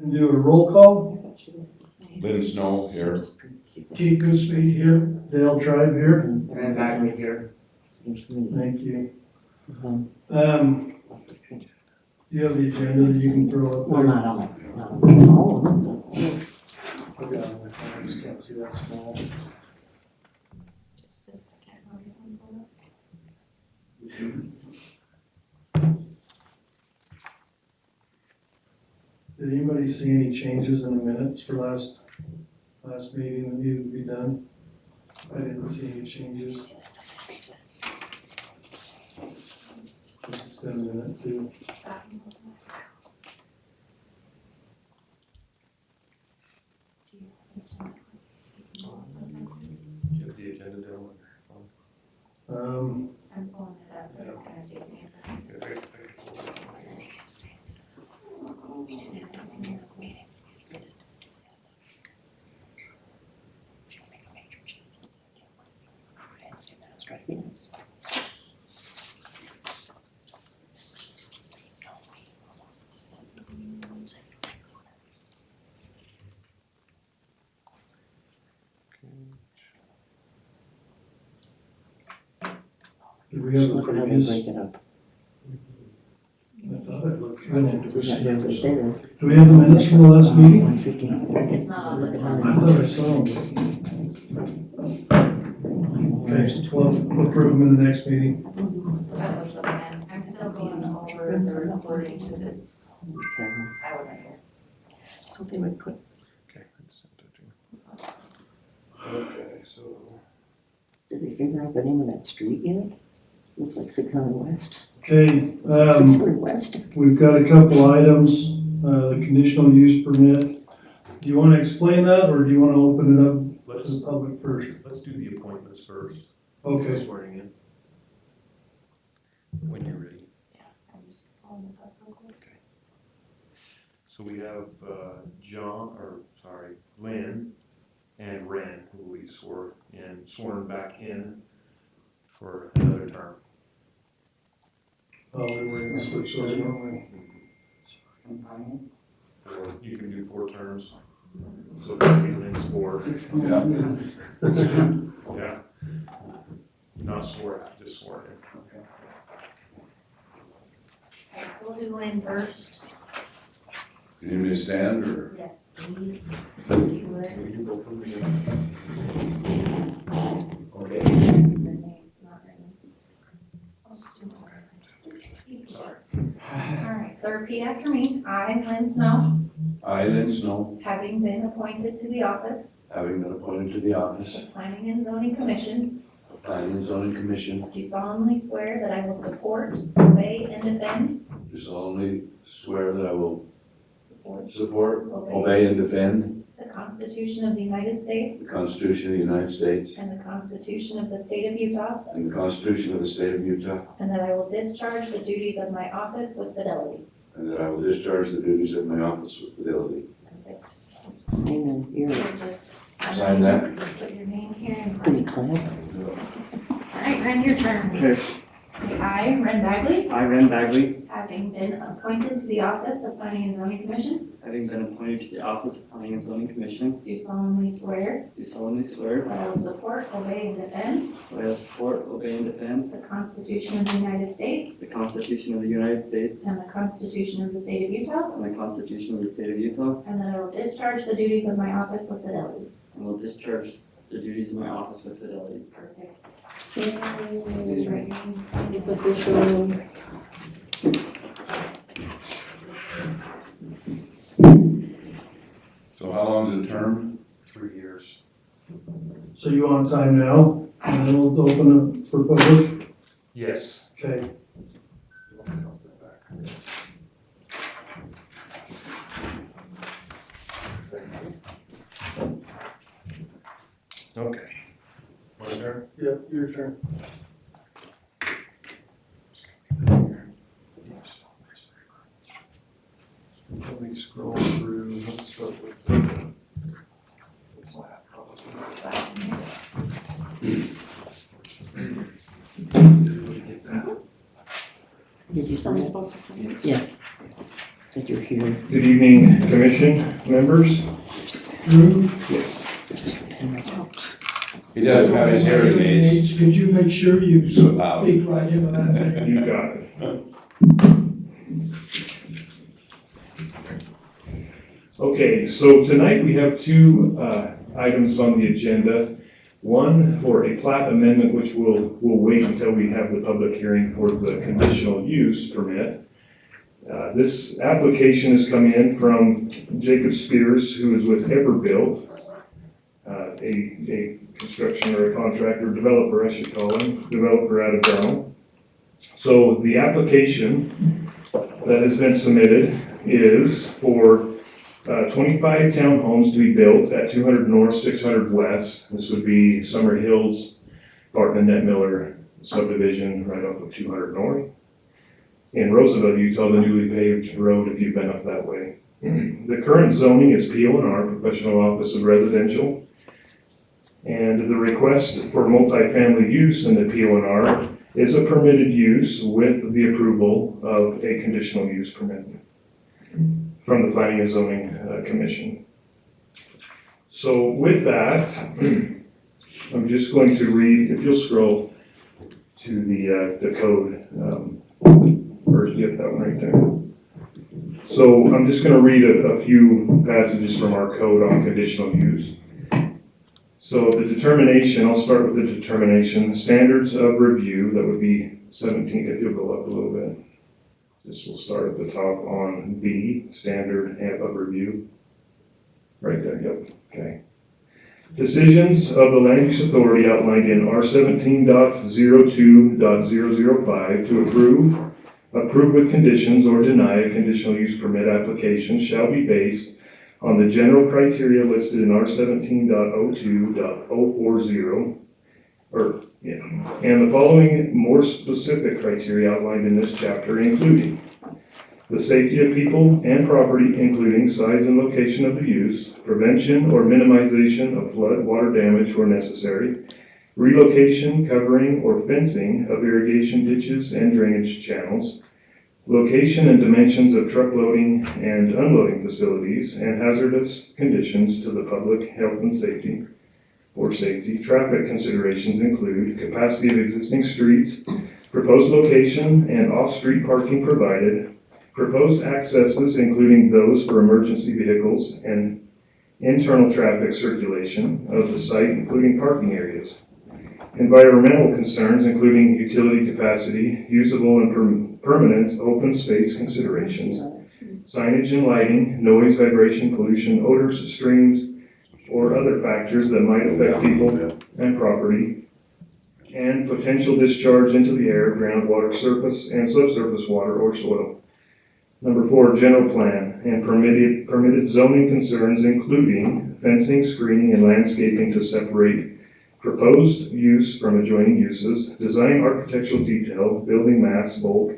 And do a roll call. Lynn Snow here. Keith Goodspeed here. Dale Tribe here. And Bagley here. Thank you. You have the agenda that you can throw up Well, there. not all of them. Okay, I just can't see that small. Just a second, I'll get one pulled up. Did anybody see any changes in the minutes for last meeting that needed to be done? I didn't see any changes. It's been a minute too. You have the agenda down. I'm pulling it up, but it's gonna take me a second. Did we have a Look at how they previous? break it up. I thought it looked good. So that there was there. Do we have the minutes from the last meeting? 150. It's not on this I one. thought I saw them. Okay, well, we'll approve them in the next meeting. That was the plan. I'm still going over the recording because it's, Okay. I wasn't here. So they would put, Okay, I just sent it to you. Okay, so. did they figure out the name of that street yet? Looks like 600 West. Okay, 600 West. we've got a couple items, the conditional use permit. Do you wanna explain that, or do you wanna open it up to Let's, the public first? let's do the appointments first. Okay, Swearing in. When you're ready. Yeah, I'm just pulling this up real quick. So we have, Lynn and Ren, who we sworn back in for another term. then we're gonna switch those one. Or you can do 4 terms. So that would be Lynn's 4. Yeah. Not sworn, just sworn in. Okay, so we'll do Lynn first. You need me to stand or? Yes, please. If you would. We do both of them again. Okay. His name's not written. I'll just do mine. Sorry. Alright, so repeat after me. I, Lynn Snow, I, Lynn Snow, having been appointed to the office having been appointed to the office of Planning and Zoning Commission, of Planning and Zoning Commission, do solemnly swear that I will support, obey, and defend. do solemnly swear that I will Support. support, Obey. obey, and defend The Constitution of the United States the Constitution of the United States and the Constitution of the State of Utah, and the Constitution of the State of Utah, and that I will discharge the duties of my office with fidelity. and that I will discharge the duties of my office with fidelity. Perfect. Amen. You're You'll just Sign that. Put your name here and pretty sign. clap. Alright, Ren, your turn. Okay. I, Ren Bagley, I, Ren Bagley, having been appointed to the office of Planning and Zoning Commission, having been appointed to the Office of Planning and Zoning Commission, do solemnly swear do solemnly swear that I will support, obey, and defend that I will support, obey, and defend the Constitution of the United States the Constitution of the United States and the Constitution of the State of Utah, and the Constitution of the State of Utah, and that I will discharge the duties of my office with fidelity. and will discharge the duties of my office with fidelity. Perfect. Just write your name and sign It's it. official. So how long is the term? 3 years. So you want time now, and then we'll open it for public? Yes. Okay. Okay. My turn? Yep, your turn. Let me scroll through, let's start with the plat Did you sign it? supposed to sign it? Yeah. that you're here. Good evening, commission members. Drew? Yes. He doesn't have his hearing aids. Could you make sure you So loud. speak right into that thing? You got it. Okay, so tonight we have two items on the agenda. One for a plat amendment, which we'll wait until we have the public hearing for the conditional use permit. This application has come in from Jacob Spears, who is with Everbuilt, a construction or a contractor, developer, I should call him, developer out of Durham. So the application that has been submitted is for 25 townhomes to be built at 200 North, 600 West. This would be Summer Hills, Barton and Miller subdivision right off of 200 North. In Roosevelt, Utah, the newly paved road if you've been up that way. The current zoning is PO&R, Professional Office of Residential. And the request for multifamily use in the PO&R is a permitted use with the approval of a conditional use permit from the Planning and Zoning Commission. So with that, I'm just going to read, if you'll scroll to the code, or you have that one right there. So I'm just going to read a few passages from our code on conditional use. So the determination, I'll start with the determination. Standards of review, that would be 17, if you'll go up a little bit. This will start at the top on B, standard of review. Right there, yep, okay. Decisions of the Land Use Authority outlined in R17.02.005 to approve with conditions, or deny a conditional use permit application shall be based on the general criteria listed in R17.02.040, and the following more specific criteria outlined in this chapter, including the safety of people and property, including size and location of the use, prevention or minimization of flood water damage where necessary, relocation, covering, or fencing of irrigation ditches and drainage channels, location and dimensions of truck loading and unloading facilities, and hazardous conditions to the public health and safety or safety. Traffic considerations include capacity of existing streets, proposed location and off-street parking provided, proposed accesses including those for emergency vehicles, and internal traffic circulation of the site, including parking areas. Environmental concerns, including utility capacity, usable and permanent open space considerations, signage and lighting, noise, vibration, pollution, odors, streams, or other factors that might affect people and property, and potential discharge into the air, groundwater, surface, and subsurface water or soil. Number 4, general plan and permitted zoning concerns, including fencing, screening, and landscaping to separate proposed use from adjoining uses, design architectural detail, building mass, bulk,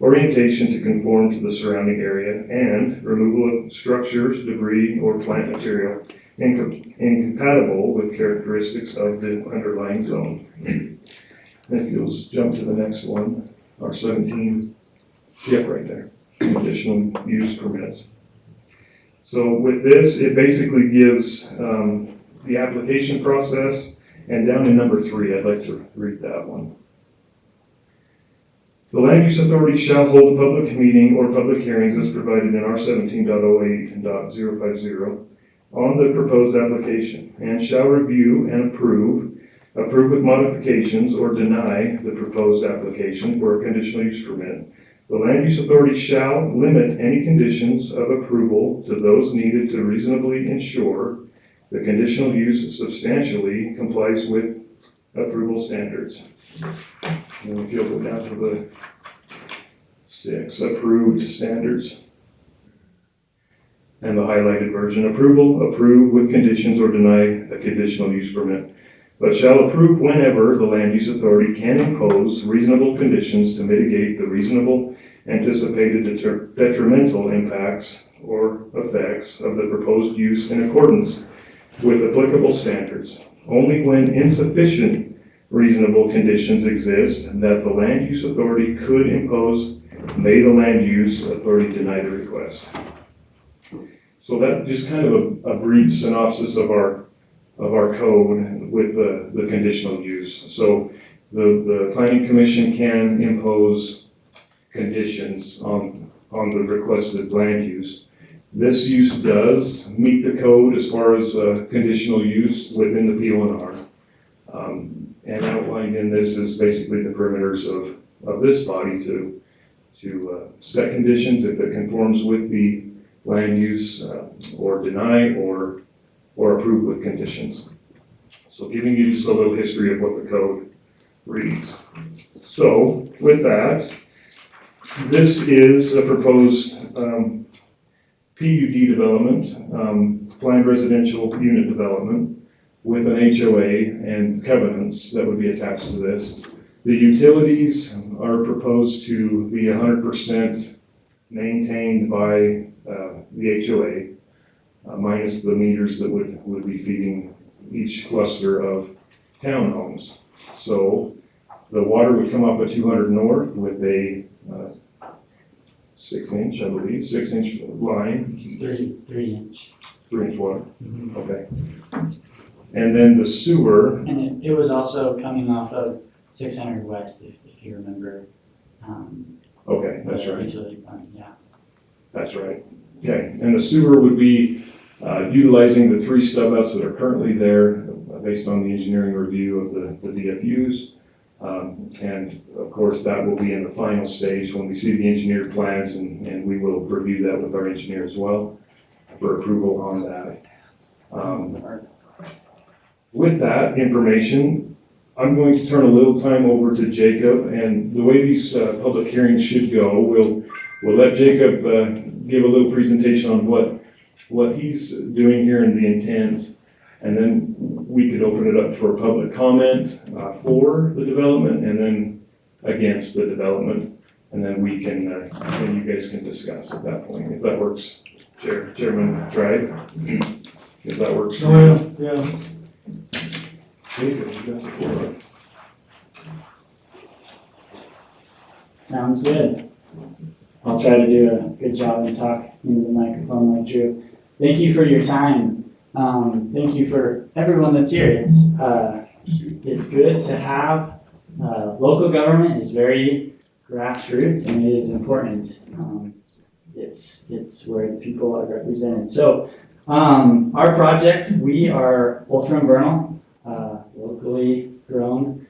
orientation to conform to the surrounding area, and removal of structures, debris, or plant material incompatible with characteristics of the underlying zone. And if you'll jump to the next one, R17, yep, right there, additional use permits. So with this, it basically gives the application process. And down in number 3, I'd like to read that one. The Land Use Authority shall hold a public meeting or public hearings as provided in R17.08.050 on the proposed application, and shall review and approve with modifications, or deny the proposed application for a conditional use permit. The Land Use Authority shall limit any conditions of approval to those needed to reasonably ensure the conditional use substantially complies with approval standards. And if you'll go down to the 6, approved standards. And the highlighted version, approve with conditions, or deny a conditional use permit, but shall approve whenever the Land Use Authority can impose reasonable conditions to mitigate the reasonable anticipated detrimental impacts or effects of the proposed use in accordance with applicable standards. Only when insufficient reasonable conditions exist that the Land Use Authority could impose may the land use authority deny the request. So that just kind of a brief synopsis of our code with the conditional use. So the planning commission can impose conditions on the requested land use. This use does meet the code as far as conditional use within the PO&R. And outlined in this is basically the perimeters of this body to set conditions if it conforms with the land use, or deny or approve with conditions. So giving you just a little history of what the code reads. So with that, this is a proposed PUD development, planned residential unit development with an HOA and covenants that would be attached to this. The utilities are proposed to be 100% maintained by the HOA, minus the meters that would be feeding each cluster of townhomes. So the water would come up at 200 north with a 6-inch, I believe, 6-inch line. 3-inch. 3-inch water, okay. And then the sewer, And it was also coming off of 600 West, if you remember. okay, that's the right. Utility plant, yeah. That's right. Okay, and the sewer would be utilizing the 3 stub outs that are currently there based on the engineering review of the DFUs. And of course, that will be in the final stage when we see the engineered plans, and we will review that with our engineer as well for approval on that. With that information, I'm going to turn a little time over to Jacob, and the way these public hearings should go, we'll let Jacob give a little presentation on what he's doing here and the intent, and then we could open it up for public comment for the development and then against the development, and then we can, then you guys can discuss at that point, if that works. Chairman Tribe, if that works for you. Yeah. Jacob, you got the floor. Sounds good. I'll try to do a good job and talk into the microphone like Drew. Thank you for your time. Thank you for everyone that's here. It's good to have, local government is very grassroots and it is important. It's where the people are represented. So, our project, we are both from Vernal, locally grown.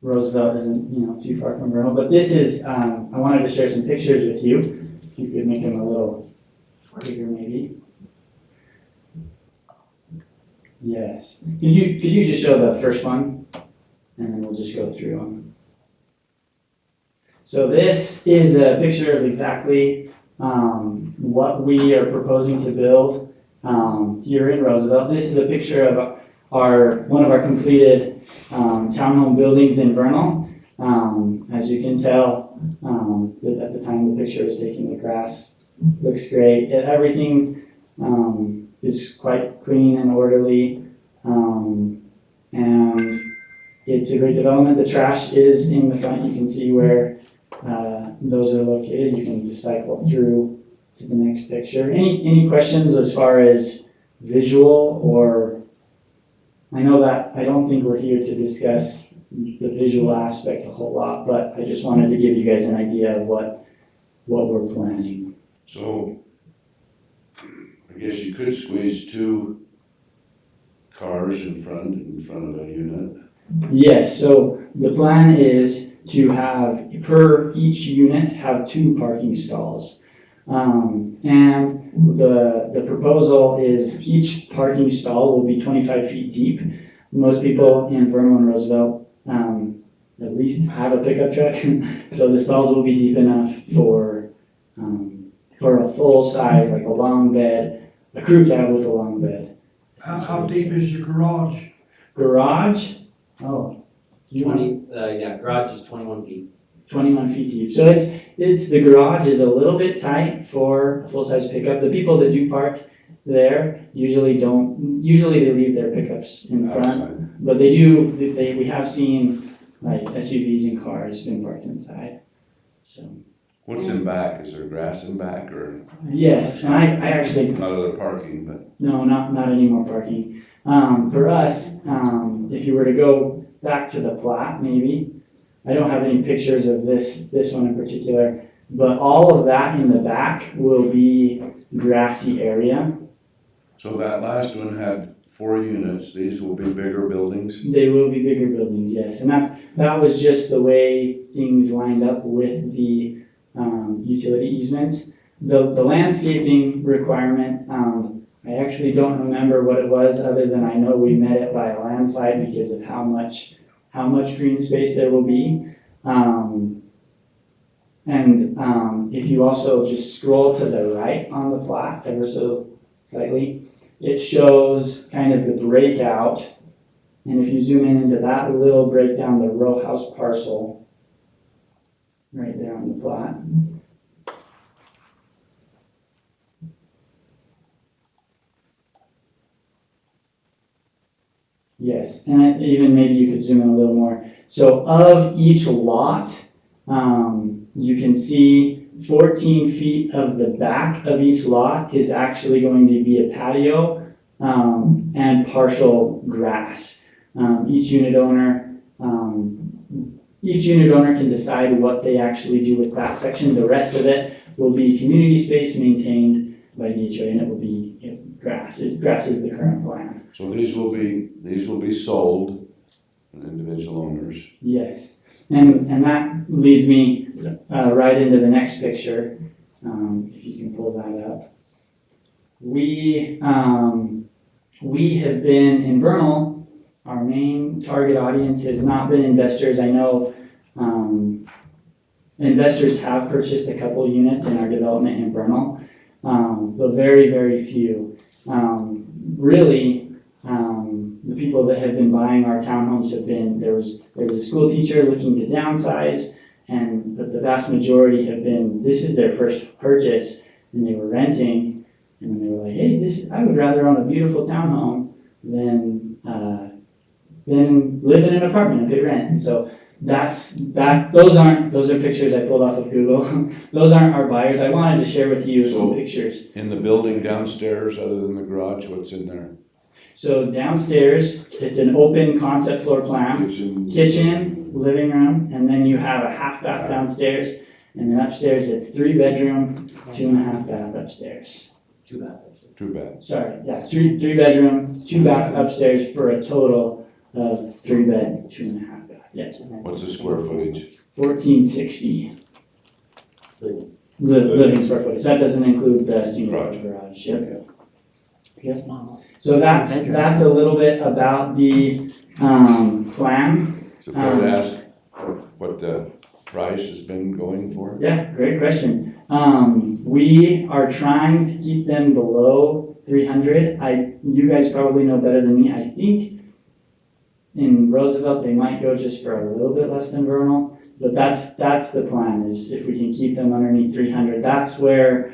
Roosevelt isn't, too far from Vernal, but this is, I wanted to share some pictures with you. If you could make them a little bigger maybe. Yes. Could you just show the first one? And then we'll just go through them. So this is a picture of exactly what we are proposing to build here in Roosevelt. This is a picture of one of our completed townhome buildings in Vernal. As you can tell, at the time the picture was taken, the grass looks great. Everything is quite clean and orderly, and it's a great development. The trash is in the front. You can see where those are located. You can just cycle through to the next picture. Any questions as far as visual, or I know that I don't think we're here to discuss the visual aspect a whole lot, but I just wanted to give you guys an idea of what we're planning. So, I guess you could squeeze 2 cars in front of a unit. Yes, so the plan is to have, per each unit, have 2 parking stalls. And the proposal is each parking stall will be 25 feet deep. Most people in Vernal and Roosevelt at least have a pickup truck, so the stalls will be deep enough for a full size, like a long bed, a crew cab with a long bed. How deep is the garage? Garage? Oh, you want garage is 21 feet. 21 feet deep. So the garage is a little bit tight for a full-size pickup. The people that do park there usually they leave their pickups in front, Outside. but we have seen like SUVs and cars been parked inside. So, What's in back? Is there grass in back or yes, and I actually, not other parking, but? no, not any more parking. For us, if you were to go back to the plat, maybe, I don't have any pictures of this one in particular, but all of that in the back will be grassy area. So that last one had 4 units. These will be bigger buildings. They will be bigger buildings, yes, and that was just the way things lined up with the utility easements. The landscaping requirement, I actually don't remember what it was, other than I know we met it by a landslide because of how much green space there will be. If you also just scroll to the right on the plat ever so slightly, it shows kind of the breakout. And if you zoom in into that little breakdown, the row house parcel right there on the plat. Yes, and even maybe you could zoom in a little more. So of each lot, you can see 14 feet of the back of each lot is actually going to be a patio and partial grass. Each unit owner can decide what they actually do with that section. The rest of it will be community space maintained by the HOA, and it will be grass. Grass is the current plan. So these will be sold to individual owners. Yes, and that leads me right into the next picture. If you can pull that up. We have been in Vernal. Our main target audience has not been investors. I know investors have purchased a couple units in our development in Vernal, but very, very few. The people that have been buying our townhomes have been, there was a school teacher looking to downsize, but the vast majority have been, this is their first purchase, and they were renting, and then they were like, hey, I would rather own a beautiful townhome than live in an apartment and pay rent. And so those are pictures I pulled off of Google. Those aren't our buyers. I wanted to share with you some pictures. In the building downstairs, other than the garage, what's in there? So downstairs, it's an open concept floor plan, kitchen, living room, and then you have a half bath downstairs, and then upstairs it's 3-bedroom, 2.5 bath upstairs. 2 bathrooms. 2 beds. Sorry, yeah, 3-bedroom, 2 bath upstairs for a total of 3 bed, 2.5 bath. Yeah, What's the square footage? 1460 living square footage. That doesn't include the single garage. Yep. Yes, Mom. So that's a little bit about the plan. Is it fair to ask what the price has been going for? Yeah, great question. We are trying to keep them below 300. You guys probably know better than me. I think in Roosevelt they might go just for a little bit less than Vernal, but that's the plan. Is if we can keep them underneath 300. That's where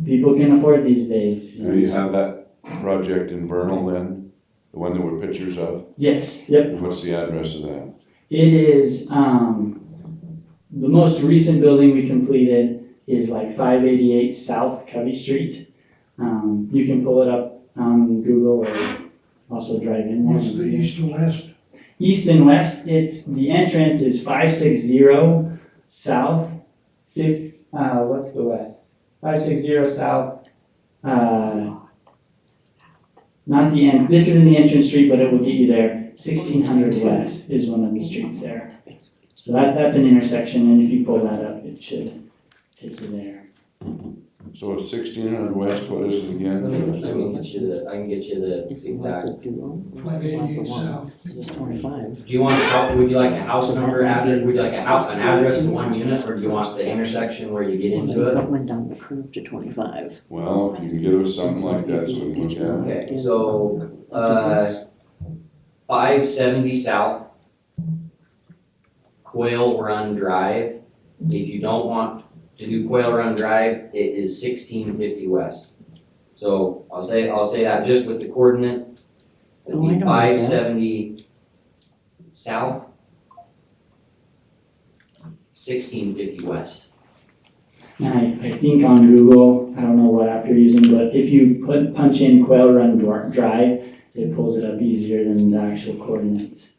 people can afford these days. Do you have that project in Vernal then? The one there were pictures of? Yes. Yep. And what's the address of that? It is the most recent building we completed is like 588 South Covey Street. You can pull it up on Google or also drive in there. What's the east and west? East and west, the entrance is 560 South, what's the west? 560 South, not the end, this isn't the entrance street, but it will get you there. 1600 West is one of the streets there. So that's an intersection, and if you pull that up, it should take you there. So it's 1600 West, what is it again? I can get you the exact. 588 south. It's 25. Do you want, would you like a house number address, would you like an address to one unit, or do you want the intersection where you get into it? Went down the curve to 25. Well, if you can give us something like that so we can look at it. Okay, so, 570 South, Quail Run Drive. If you don't want to do Quail Run Drive, it is 1650 West. So I'll say that just with the coordinate. It'd Oh, I be know where it's at. 570 South, 1650 west. And I think on Google, I don't know what app you're using, but if you punch in Quail Run Drive, it pulls it up easier than the actual coordinates.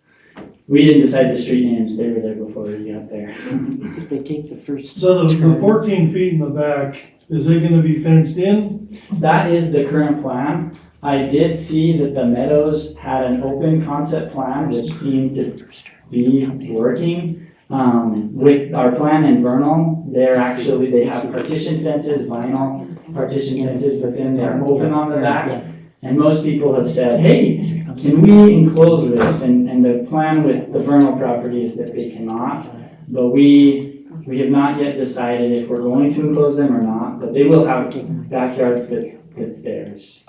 We didn't decide the street names, they were there before we got there. If they take the first So the turn. 14 feet in the back, is it gonna be fenced in? That is the current plan. I did see that the Meadows had an open concept plan, which seemed to be working. With our plan in Vernal, they have partition fences, vinyl partition fences, but then they're open on the back. And most people have said, hey, can we enclose this? And the plan with the Vernal property is that they cannot. But we have not yet decided if we're going to enclose them or not, but they will have backyards that's theirs,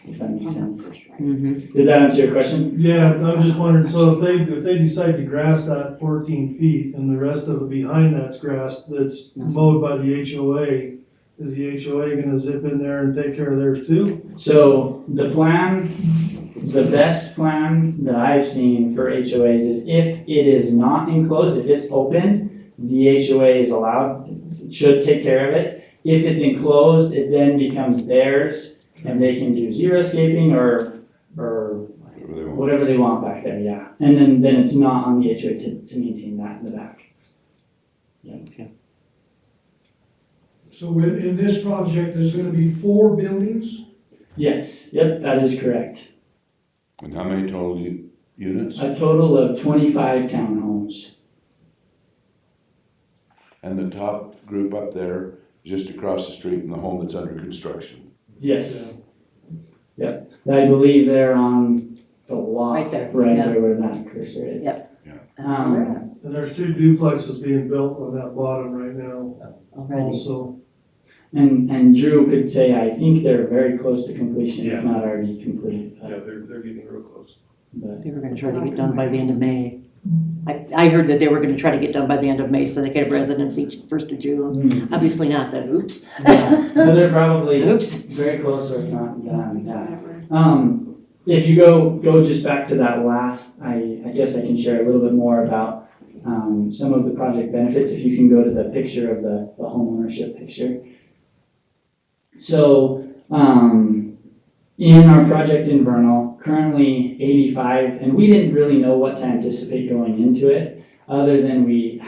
if that makes sense. Mhm. Did that answer your question? Yeah, I'm just wondering, so if they decide to grass that 14 feet and the rest of it behind that's grass, that's mowed by the HOA, is the HOA gonna zip in there and take care of theirs too? So the plan, the best plan that I've seen for HOAs is if it is not enclosed, if it's open, the HOA is allowed, should take care of it. If it's enclosed, it then becomes theirs and they can do xeriscaping or whatever they want back there, yeah. And then it's not on the HOA to maintain that in the back. So in this project, there's gonna be 4 buildings? Yes, yep, that is correct. And how many total units? A total of 25 townhomes. And the top group up there, just across the street from the home that's under construction. Yes. Yep, I believe they're on the lot. Right there, Right yeah. there where that cursor is. Yep. Um, And there's 2 duplexes being built on that bottom right now Already. also. and Drew could say, I think they're very close to completion, Yeah. if not already complete. Yeah, they're getting real close. But They were gonna try to get done by the end of May. I heard that they were gonna try to get done by the end of May, so they could have residents each 1st of June. Obviously not then, oops. yeah. So they're probably Oops. very close or if not done, yeah. Never. If you go just back to that last, I guess I can share a little bit more about some of the project benefits. If you can go to the picture of the home ownership picture. So in our project in Vernal, currently 85, and we didn't really know what to anticipate going into it, other than we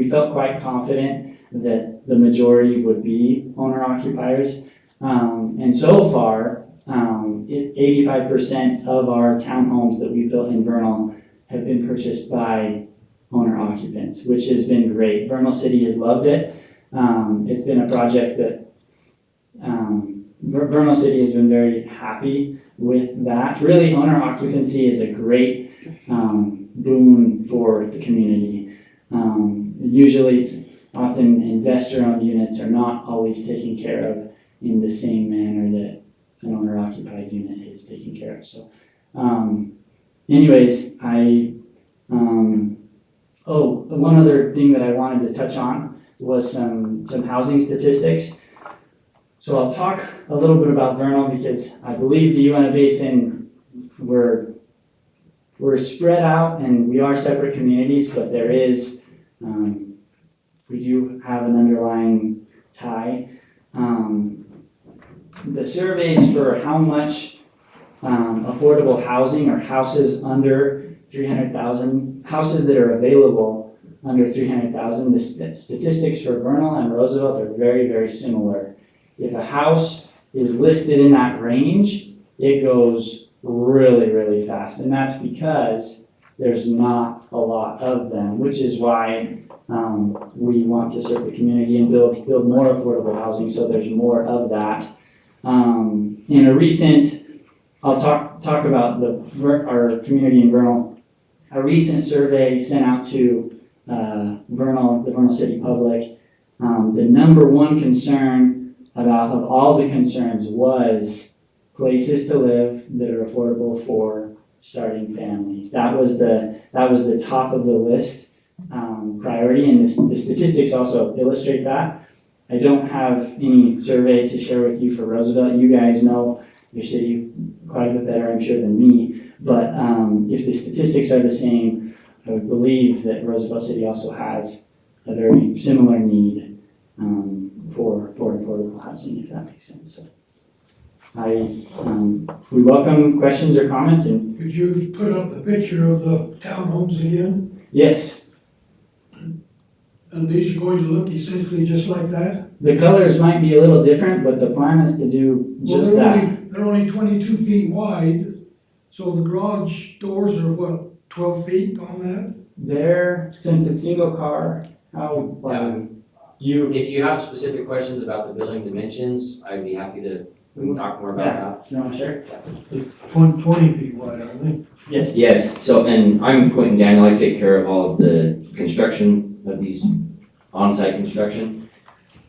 felt quite confident that the majority would be owner occupiers. And so far, 85% of our townhomes that we built in Vernal have been purchased by owner occupants, which has been great. Vernal City has loved it. It's been a project that Vernal City has been very happy with that. Really, owner occupancy is a great boon for the community. Usually, it's often investor-owned units are not always taken care of in the same manner that an owner-occupied unit is taken care of. So, anyways, one other thing that I wanted to touch on was some housing statistics. So I'll talk a little bit about Vernal because I believe the Uinta Basin, we're spread out and we are separate communities, but there is, we do have an underlying tie. The surveys for how much affordable housing or houses under 300,000, houses that are available under 300,000, the statistics for Vernal and Roosevelt are very, very similar. If a house is listed in that range, it goes really, really fast. And that's because there's not a lot of them, which is why we want to serve the community and build more affordable housing so there's more of that. In a recent, I'll talk about our community in Vernal. A recent survey sent out to the Vernal City public, the number one concern of all the concerns was places to live that are affordable for starting families. That was the top of the list priority, and the statistics also illustrate that. I don't have any survey to share with you for Roosevelt. You guys know your city quite a bit better, I'm sure, than me. But if the statistics are the same, I would believe that Roosevelt City also has a very similar need for affordable housing, if that makes sense. So we welcome questions or comments, and Could you put up the picture of the townhomes again? yes, And these are going to look essentially just like that? the colors might be a little different, but the plan is to do Well, just that. they're only 22 feet wide, so the garage doors are what, 12 feet on that? There, since it's single car, how, you, If you have specific questions about the building dimensions, I'd be happy to, we can talk more about no, sure? 20 feet wide, aren't they? Yes. that. Yes, so, and I'm Quentin Daniel, I take care of all of the construction of these on-site construction.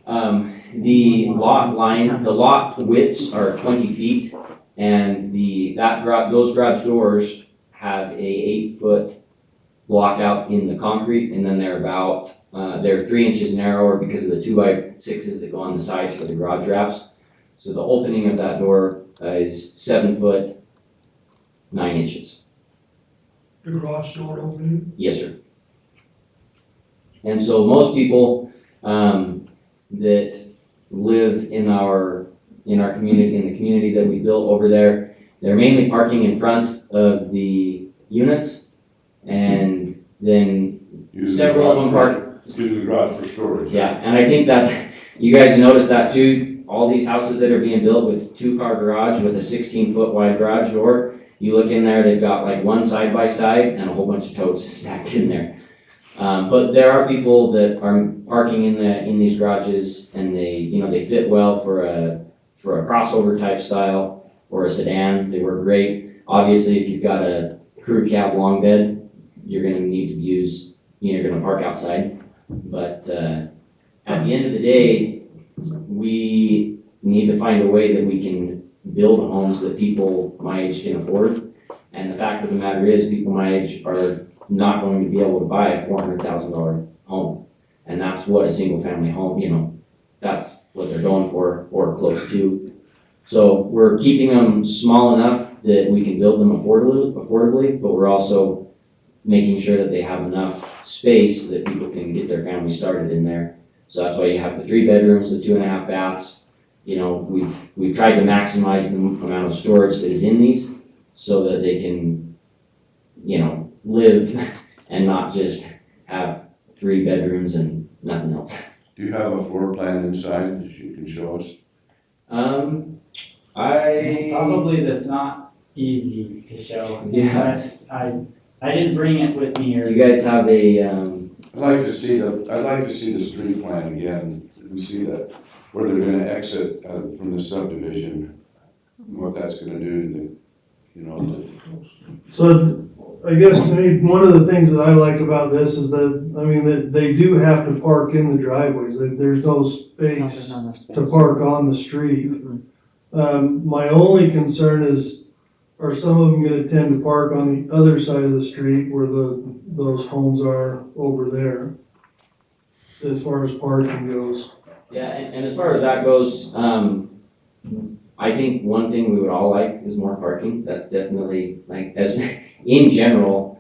The lot widths are 20 feet, and those garage doors have a 8-foot block out in the concrete, and then they're 3 inches narrower because of the 2x6s that go on the sides for the garage wraps. So the opening of that door is 7 foot, 9 inches. The garage door opening? Yes, sir. And so most people that live in our community, in the community that we built over there, they're mainly parking in front of the units, and then several of them park. Using the garage for storage. Yeah, and I think you guys noticed that too. All these houses that are being built with 2-car garage with a 16-foot wide garage door, you look in there, they've got like one side by side and a whole bunch of totes stacked in there. But there are people that are parking in these garages, and they fit well for a crossover type style or a sedan. They work great. Obviously, if you've got a crew cab long bed, you're going to need to you're going to park outside. But at the end of the day, we need to find a way that we can build homes that people my age can afford. And the fact of the matter is, people my age are not going to be able to buy a $400,000 home. And that's what a single family home, that's what they're going for, or close to. So we're keeping them small enough that we can build them affordably, but we're also making sure that they have enough space that people can get their family started in there. So that's why you have the 3 bedrooms, the 2.5 baths. We've tried to maximize the amount of storage that is in these so that they can, live and not just have 3 bedrooms and nothing else. Do you have a floor plan inside that you can show us? Probably that's not easy to show. Yeah. Unless I didn't bring it with me, or. You guys have a, I'd like to see the street plan again and see that, where they're gonna exit from the subdivision, what that's gonna do to the. So I guess to me, one of the things that I like about this is that they do have to park in the driveways. There's no space to park on the street. My only concern is, are some of them gonna tend to park on the other side of the street where those homes are over there? As far as parking goes. yeah, and as far as that goes, I think one thing we would all like is more parking. That's definitely, in general,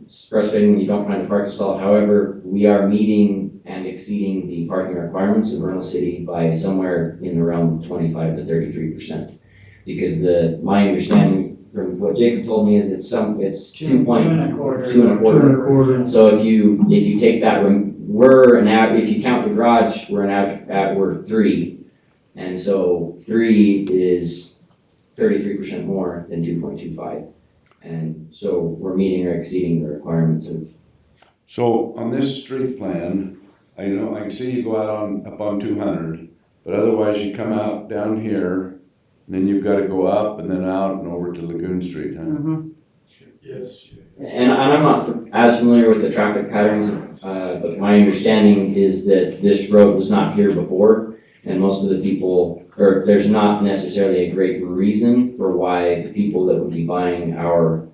it's frustrating when you don't find a parking stall. However, we are meeting and exceeding the parking requirements in Vernal City by somewhere in the realm of 25 to 33%. Because my understanding from what Jacob told me is it's 2.25. So if you take that, if you count the garage, we're 3. And so 3 is 33% more than 2.25. And so we're meeting or exceeding the requirements of. So on this street plan, I can see you go out up on 200, but otherwise you come out down here, and then you've got to go up and then out and over to Lagoon Street, huh? Mm-hmm. Yes. And I'm not as familiar with the traffic patterns, but my understanding is that this road was not here before, and most of the people, or there's not necessarily a great reason for why the people that would be buying our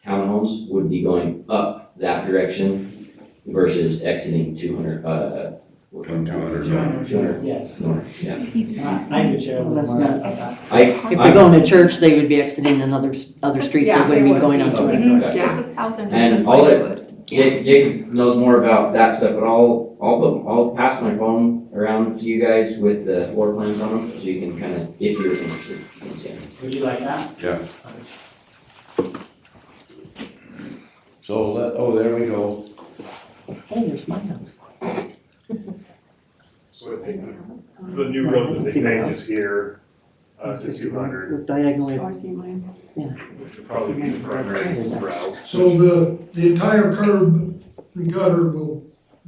townhomes would be going up that direction versus exiting 200, From 200. Yes. north, yeah. I could share a Well, little that's more not- about that. If they're going to church, they would be exiting other streets, Yeah, they wouldn't they be would. going on to Okay. it. There's 1,000 And reasons all why it- they would. Jacob knows more about that stuff, but I'll pass my phone around to you guys with the floor plans on them, so you can kind of, if you're interested, you can see them. Would you like that? Yeah. So, there we go. Hey, there's my house. So I think the new road that they made is here, to 200, We're diagonally. I see mine. which would probably be the primary route. So the entire curb and gutter will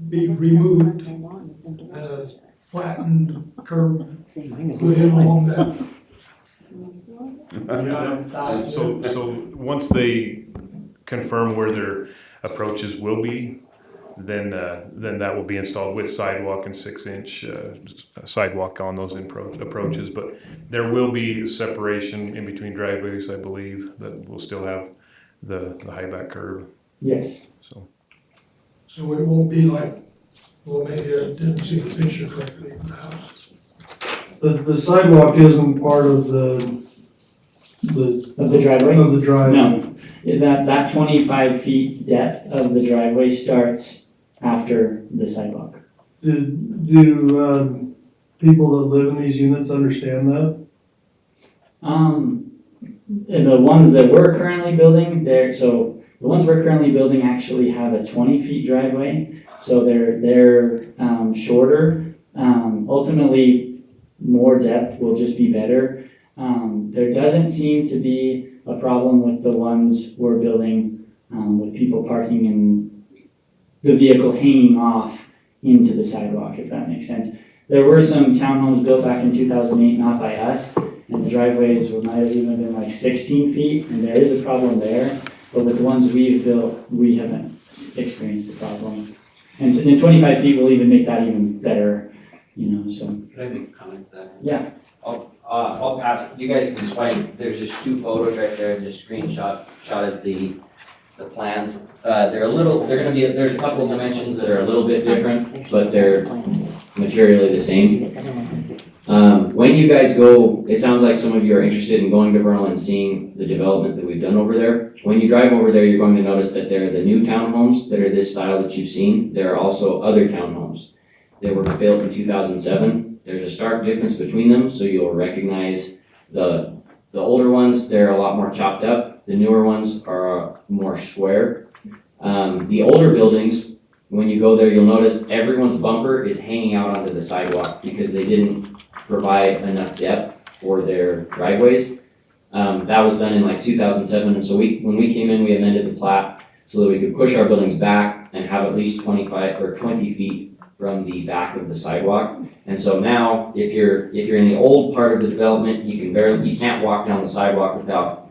be removed and a flattened curb See, mine is- put in along that. So once they confirm where their approaches will be, then that will be installed with sidewalk and 6-inch sidewalk on those approaches. But there will be separation in between driveways, I believe, that will still have the high back curb, Yes. so. So it won't be like, well, maybe I didn't see the picture correctly of the house. The sidewalk isn't part of the Of the driveway? of the drive. No, that 25 feet depth of the driveway starts after the sidewalk. Do people that live in these units understand that? The ones that we're currently building, the ones we're currently building actually have a 20 feet driveway, so they're shorter. Ultimately, more depth will just be better. There doesn't seem to be a problem with the ones we're building, with people parking and the vehicle hanging off into the sidewalk, if that makes sense. There were some townhomes built back in 2008, not by us, and the driveways might have even been like 16 feet, and there is a problem there. But with the ones we've built, we haven't experienced the problem. And so, 25 feet will even make that even better, so. Can I make a comment to that? Yeah. I'll pass, you guys can find, there's just two photos right there, just shotted the plans. They're gonna be, there's a couple of dimensions that are a little bit different, but they're materially the same. When you guys go, it sounds like some of you are interested in going to Vernal and seeing the development that we've done over there. When you drive over there, you're going to notice that there are the new townhomes that are this style that you've seen. There are also other townhomes that were built in 2007. There's a stark difference between them, so you'll recognize the older ones, they're a lot more chopped up. The newer ones are more square. The older buildings, when you go there, you'll notice everyone's bumper is hanging out onto the sidewalk because they didn't provide enough depth for their driveways. That was done in like 2007, and so when we came in, we amended the plat so that we could push our buildings back and have at least 25 or 20 feet from the back of the sidewalk. And so now, if you're in the old part of the development, you can't walk down the sidewalk without,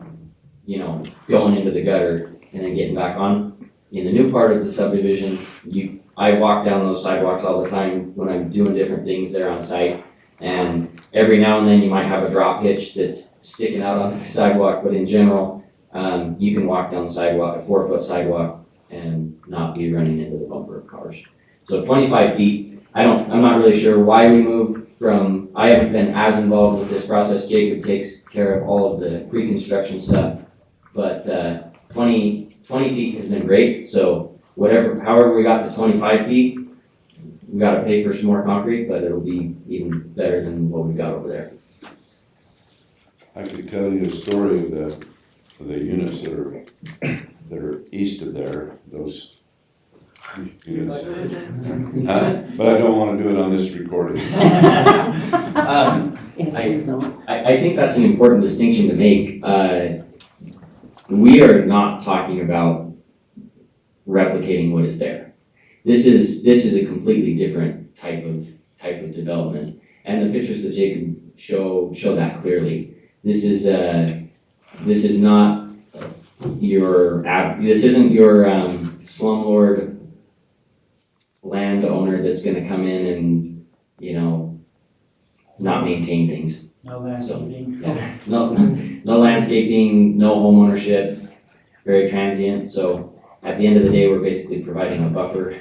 going into the gutter and then getting back on. In the new part of the subdivision, I walk down those sidewalks all the time when I'm doing different things there on site. And every now and then you might have a drop hitch that's sticking out onto the sidewalk, but in general, you can walk down the sidewalk, a 4-foot sidewalk, and not be running into the bumper of cars. So 25 feet, I'm not really sure why we moved from, I haven't been as involved with this process. Jacob takes care of all of the pre-construction stuff, but 20 feet has been great. So however we got to 25 feet, we gotta pay for some more concrete, but it'll be even better than what we got over there. I could tell you a story of the units that are east of there, those units. But I don't wanna do it on this recording. I think that's an important distinction to make. We are not talking about replicating what is there. This is a completely different type of development, and the pictures that Jacob show that clearly. This isn't your slumlord landowner that's going to come in and not maintain things. No landscaping. No landscaping, no home ownership, very transient. So at the end of the day, we're basically providing a buffer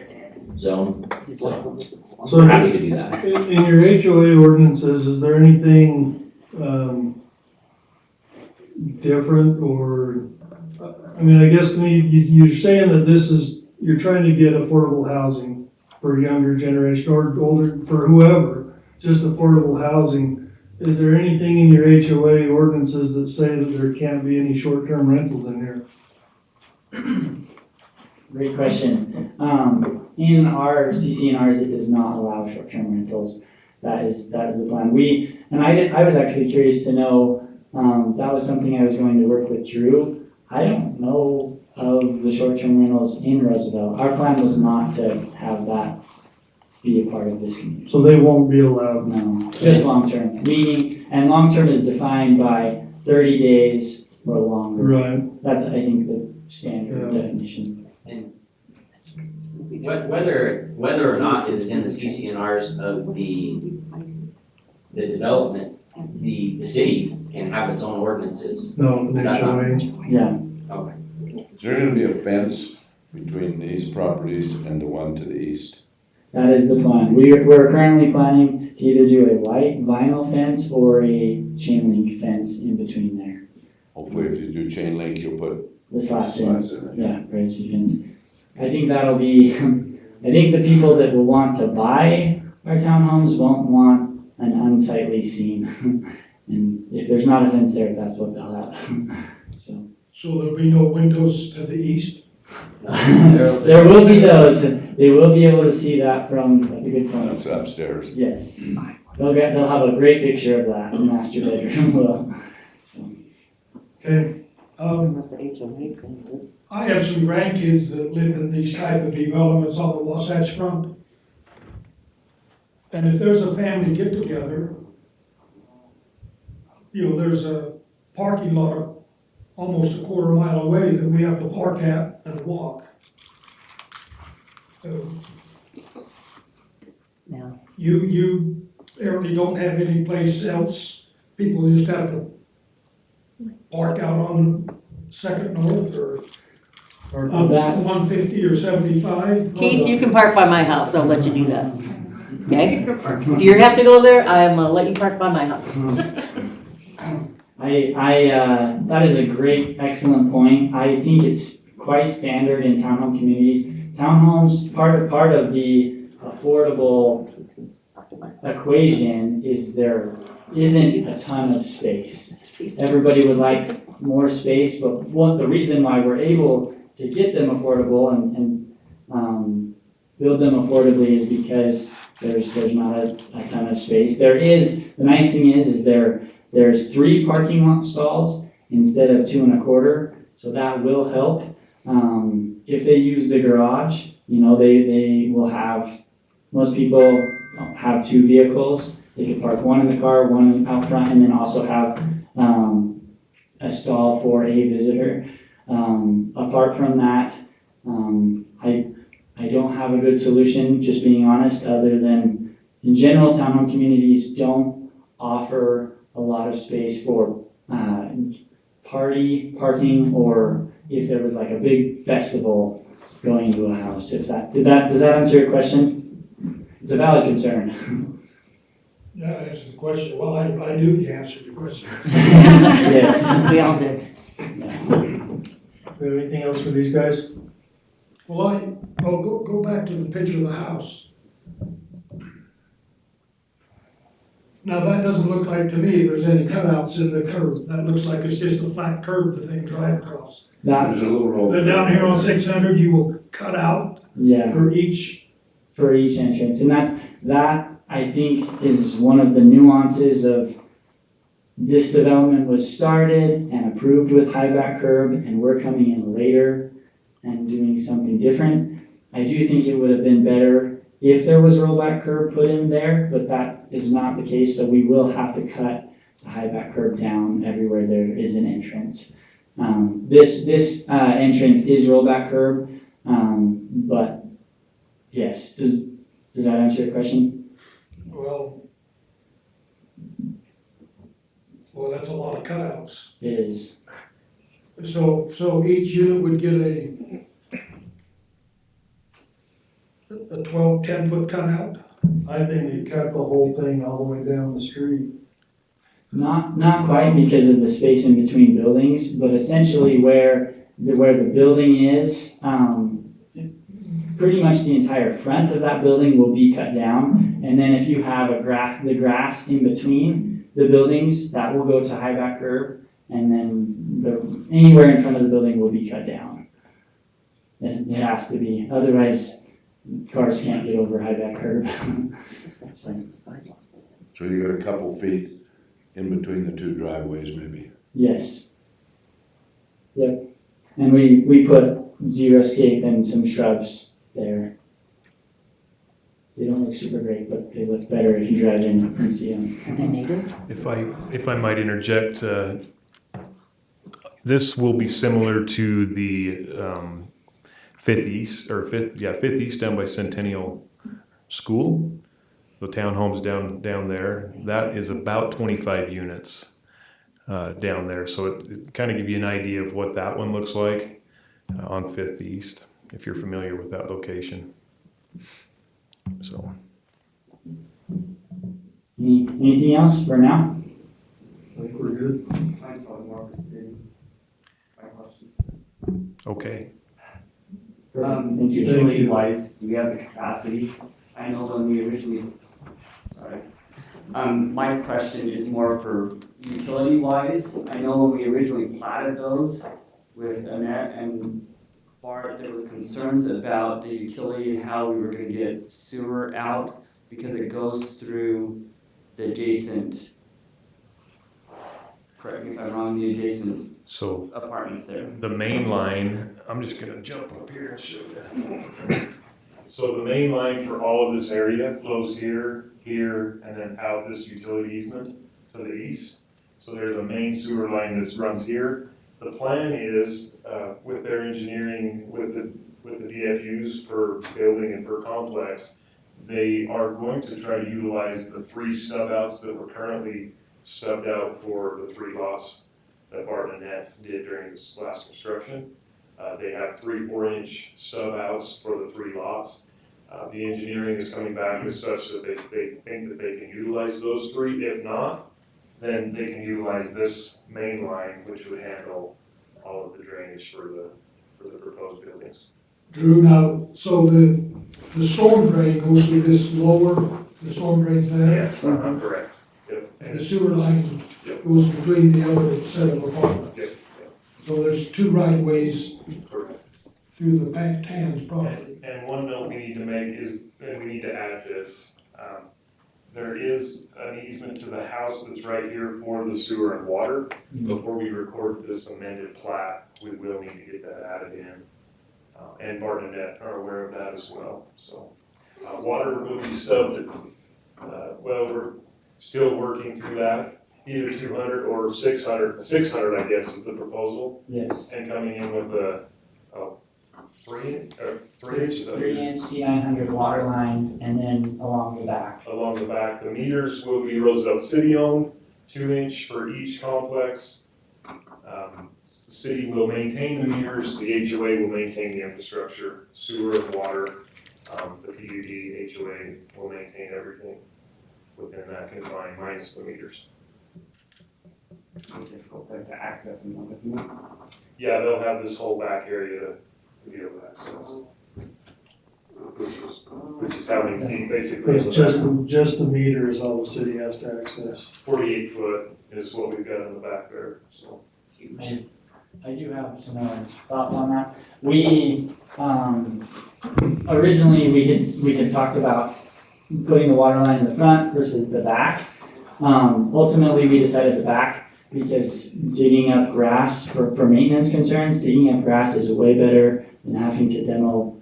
zone. So So we're happy to do that. in your HOA ordinances, is there anything different or, I mean, I guess to me, you're saying that this is you're trying to get affordable housing for younger generation or older, for whoever, just affordable housing. Is there anything in your HOA ordinances that say that there can't be any short-term rentals in here? Great question. In our CCNRs, it does not allow short-term rentals. That is the plan. I was actually curious to know, that was something I was going to work with Drew. I don't know of the short-term rentals in Roosevelt. Our plan was not to have that be a part of this community. So they won't be allowed. No, just long-term, meaning, and long-term is defined by 30 days or longer. Right. That's, I think, the standard definition. Whether or not it is in the CCNRs of the development, the city can have its own ordinances. No, an Is that not- HOA. Yeah, Okay. Is there gonna be a fence between these properties and the one to the east? that is the plan. We're currently planning to either do a white vinyl fence or a chain link fence in between there. Hopefully if you do chain link, you'll put The slats in, slats in it. yeah, privacy fence. I think that'll be, I think the people that will want to buy our townhomes won't want an unsightly scene. And if there's not a fence there, that's what they'll have, so. So there'll be no windows to the east? There will be those, they will be able to see that from, that's a good point. That's upstairs. Yes, they'll have a great picture of that, the master bedroom will, so. Okay, Unless the HOA claims it. I have some grandkids that live in these type of developments on the Wasatch Front. And if there's a family get-together, there's a parking lot almost a quarter mile away that we have to park at and walk. Yeah. You apparently don't have any place else, people just have to park out on Second North or on That- 150 or 75. Keith, you can park by my house, I'll let you do that. Okay? If you have to go there, I'm gonna let you park by my house. That is a great, excellent point. I think it's quite standard in townhome communities. Townhomes, part of the affordable equation is there isn't a ton of space. Everybody would like more space, but the reason why we're able to get them affordable and build them affordably is because there's not a ton of space. The nice thing is there's 3 parking lot stalls instead of 2 1/4, so that will help. If they use the garage, they will have, most people have 2 vehicles. They could park one in the car, one out front, and then also have a stall for a visitor. Apart from that, I don't have a good solution, just being honest, other than in general, townhome communities don't offer a lot of space for party parking, or if there was like a big festival going into a house. Does that answer your question? It's a valid concern. Yeah, that answers the question. Well, I knew the answer to the question. Yes. We all did. we have anything else for these guys? Well, go back to the picture of the house. Now, that doesn't look like to me there's any cutouts in the curb. That looks like it's just a flat curb the thing drive across. There's a little roll. But down here on 600, you will cut out Yeah. for each. For each entrance, and that I think is one of the nuances of this development was started and approved with high back curb, and we're coming in later and doing something different. I do think it would have been better if there was rollback curb put in there, but that is not the case, so we will have to cut the high back curb down everywhere there is an entrance. This entrance is rollback curb, but yes, does that answer your question? Well, that's a lot of cutouts. It is. So each unit would get a 10-foot cutout? I think they cut the whole thing all the way down the street. Not quite because of the space in between buildings, but essentially where the building is, pretty much the entire front of that building will be cut down. And then if you have the grass in between the buildings, that will go to high back curb. And then anywhere in front of the building will be cut down. It has to be, otherwise cars can't get over high back curb. So you got a couple feet in between the two driveways maybe. Yes. Yep. And we put xeriscape and some shrubs there. They don't look super great, but they look better if you drive in and see them. Are they native? If I might interject, this will be similar to the Fifth East down by Centennial School, the townhomes down there. That is about 25 units down there. So it kind of give you an idea of what that one looks like on Fifth East, if you're familiar with that location. So. Anything else for now? I think we're good. Mine's probably more for the city. My questions. Okay. Thank you. Utility wise, do we have the capacity? I know when we originally, sorry. My question is more for utility wise. I know when we originally platted those with Annette and Bart, there was concerns about the utility and how we were gonna get sewer out because it goes through the adjacent, correct me if I'm wrong, the adjacent So apartments there. the main line, I'm just gonna jump up here and show you. So the main line for all of this area flows here, here, and then out this utility easement to the east. So there's a main sewer line that runs here. The plan is, with their engineering, with the DFUs per building and per complex, they are going to try to utilize the 3 stub outs that were currently stubbed out for the 3 lots that Bart and Annette did during this last construction. They have 3 4-inch stub outs for the 3 lots. The engineering is coming back as such that they think that they can utilize those 3. If not, then they can utilize this main line, which would handle all of the drainage for the proposed buildings. Drew, now, so the storm drain goes through this the storm drain's there? Yes, correct. Yep. And the sewer line Yep. goes between the other set of apartments. Yep. So there's 2 right of ways Correct. through the Tan's property. And one note we need to make is, and we need to add this, there is an easement to the house that's right here for the sewer and water. Before we record this amended plat, we will need to get that added in. And Bart and Annette are aware of that as well, so. Water will be stubbed, we're still working through that, either 200 or 600, 600 I guess is the proposal. Yes. And coming in with a 3 inches of 3-inch C900 water line, and then along the back. along the back. The meters will be Roosevelt City owned, 2-inch for each complex. The city will maintain the meters, the HOA will maintain the infrastructure, sewer and water. The PUD, HOA will maintain everything within that confine, minus the meters. Difficult place to access them, isn't it? Yeah, they'll have this whole back area to be able to access. Which is how many feet basically. It's just the meter is all the city has to access. 48 foot is what we've got in the back there, so. I do have some more thoughts on that. We, originally we had talked about putting the water line in the front versus the back. Ultimately, we decided the back because digging up grass for maintenance concerns, digging up grass is way better than having to demo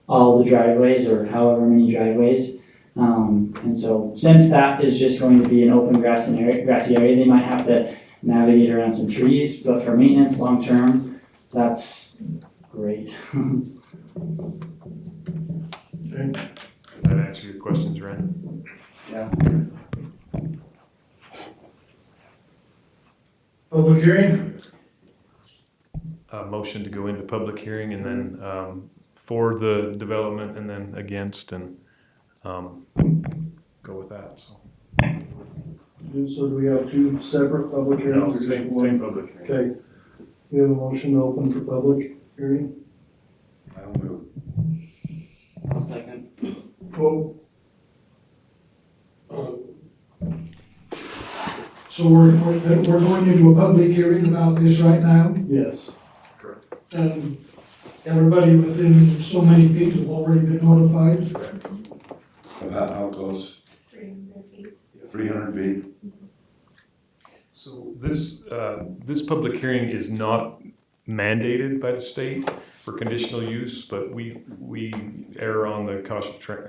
all the driveways or however many driveways. And so since that is just going to be an open grassy area, they might have to navigate around some trees, but for maintenance long-term, that's great. Okay. Does that answer your questions, Ryan? Yeah. Public hearing? Motion to go into public hearing and then for the development and then against and go with that, so. So do we have 2 separate public No, hearings? or just same one? public hearing. Okay. We have a motion to open for public hearing. I'll move. Second. Well, so we're going into a public hearing about this right now, Yes. and everybody within so many feet have already been notified. Of how close? 300 feet? So this public hearing is not mandated by the state for conditional use, but we err on the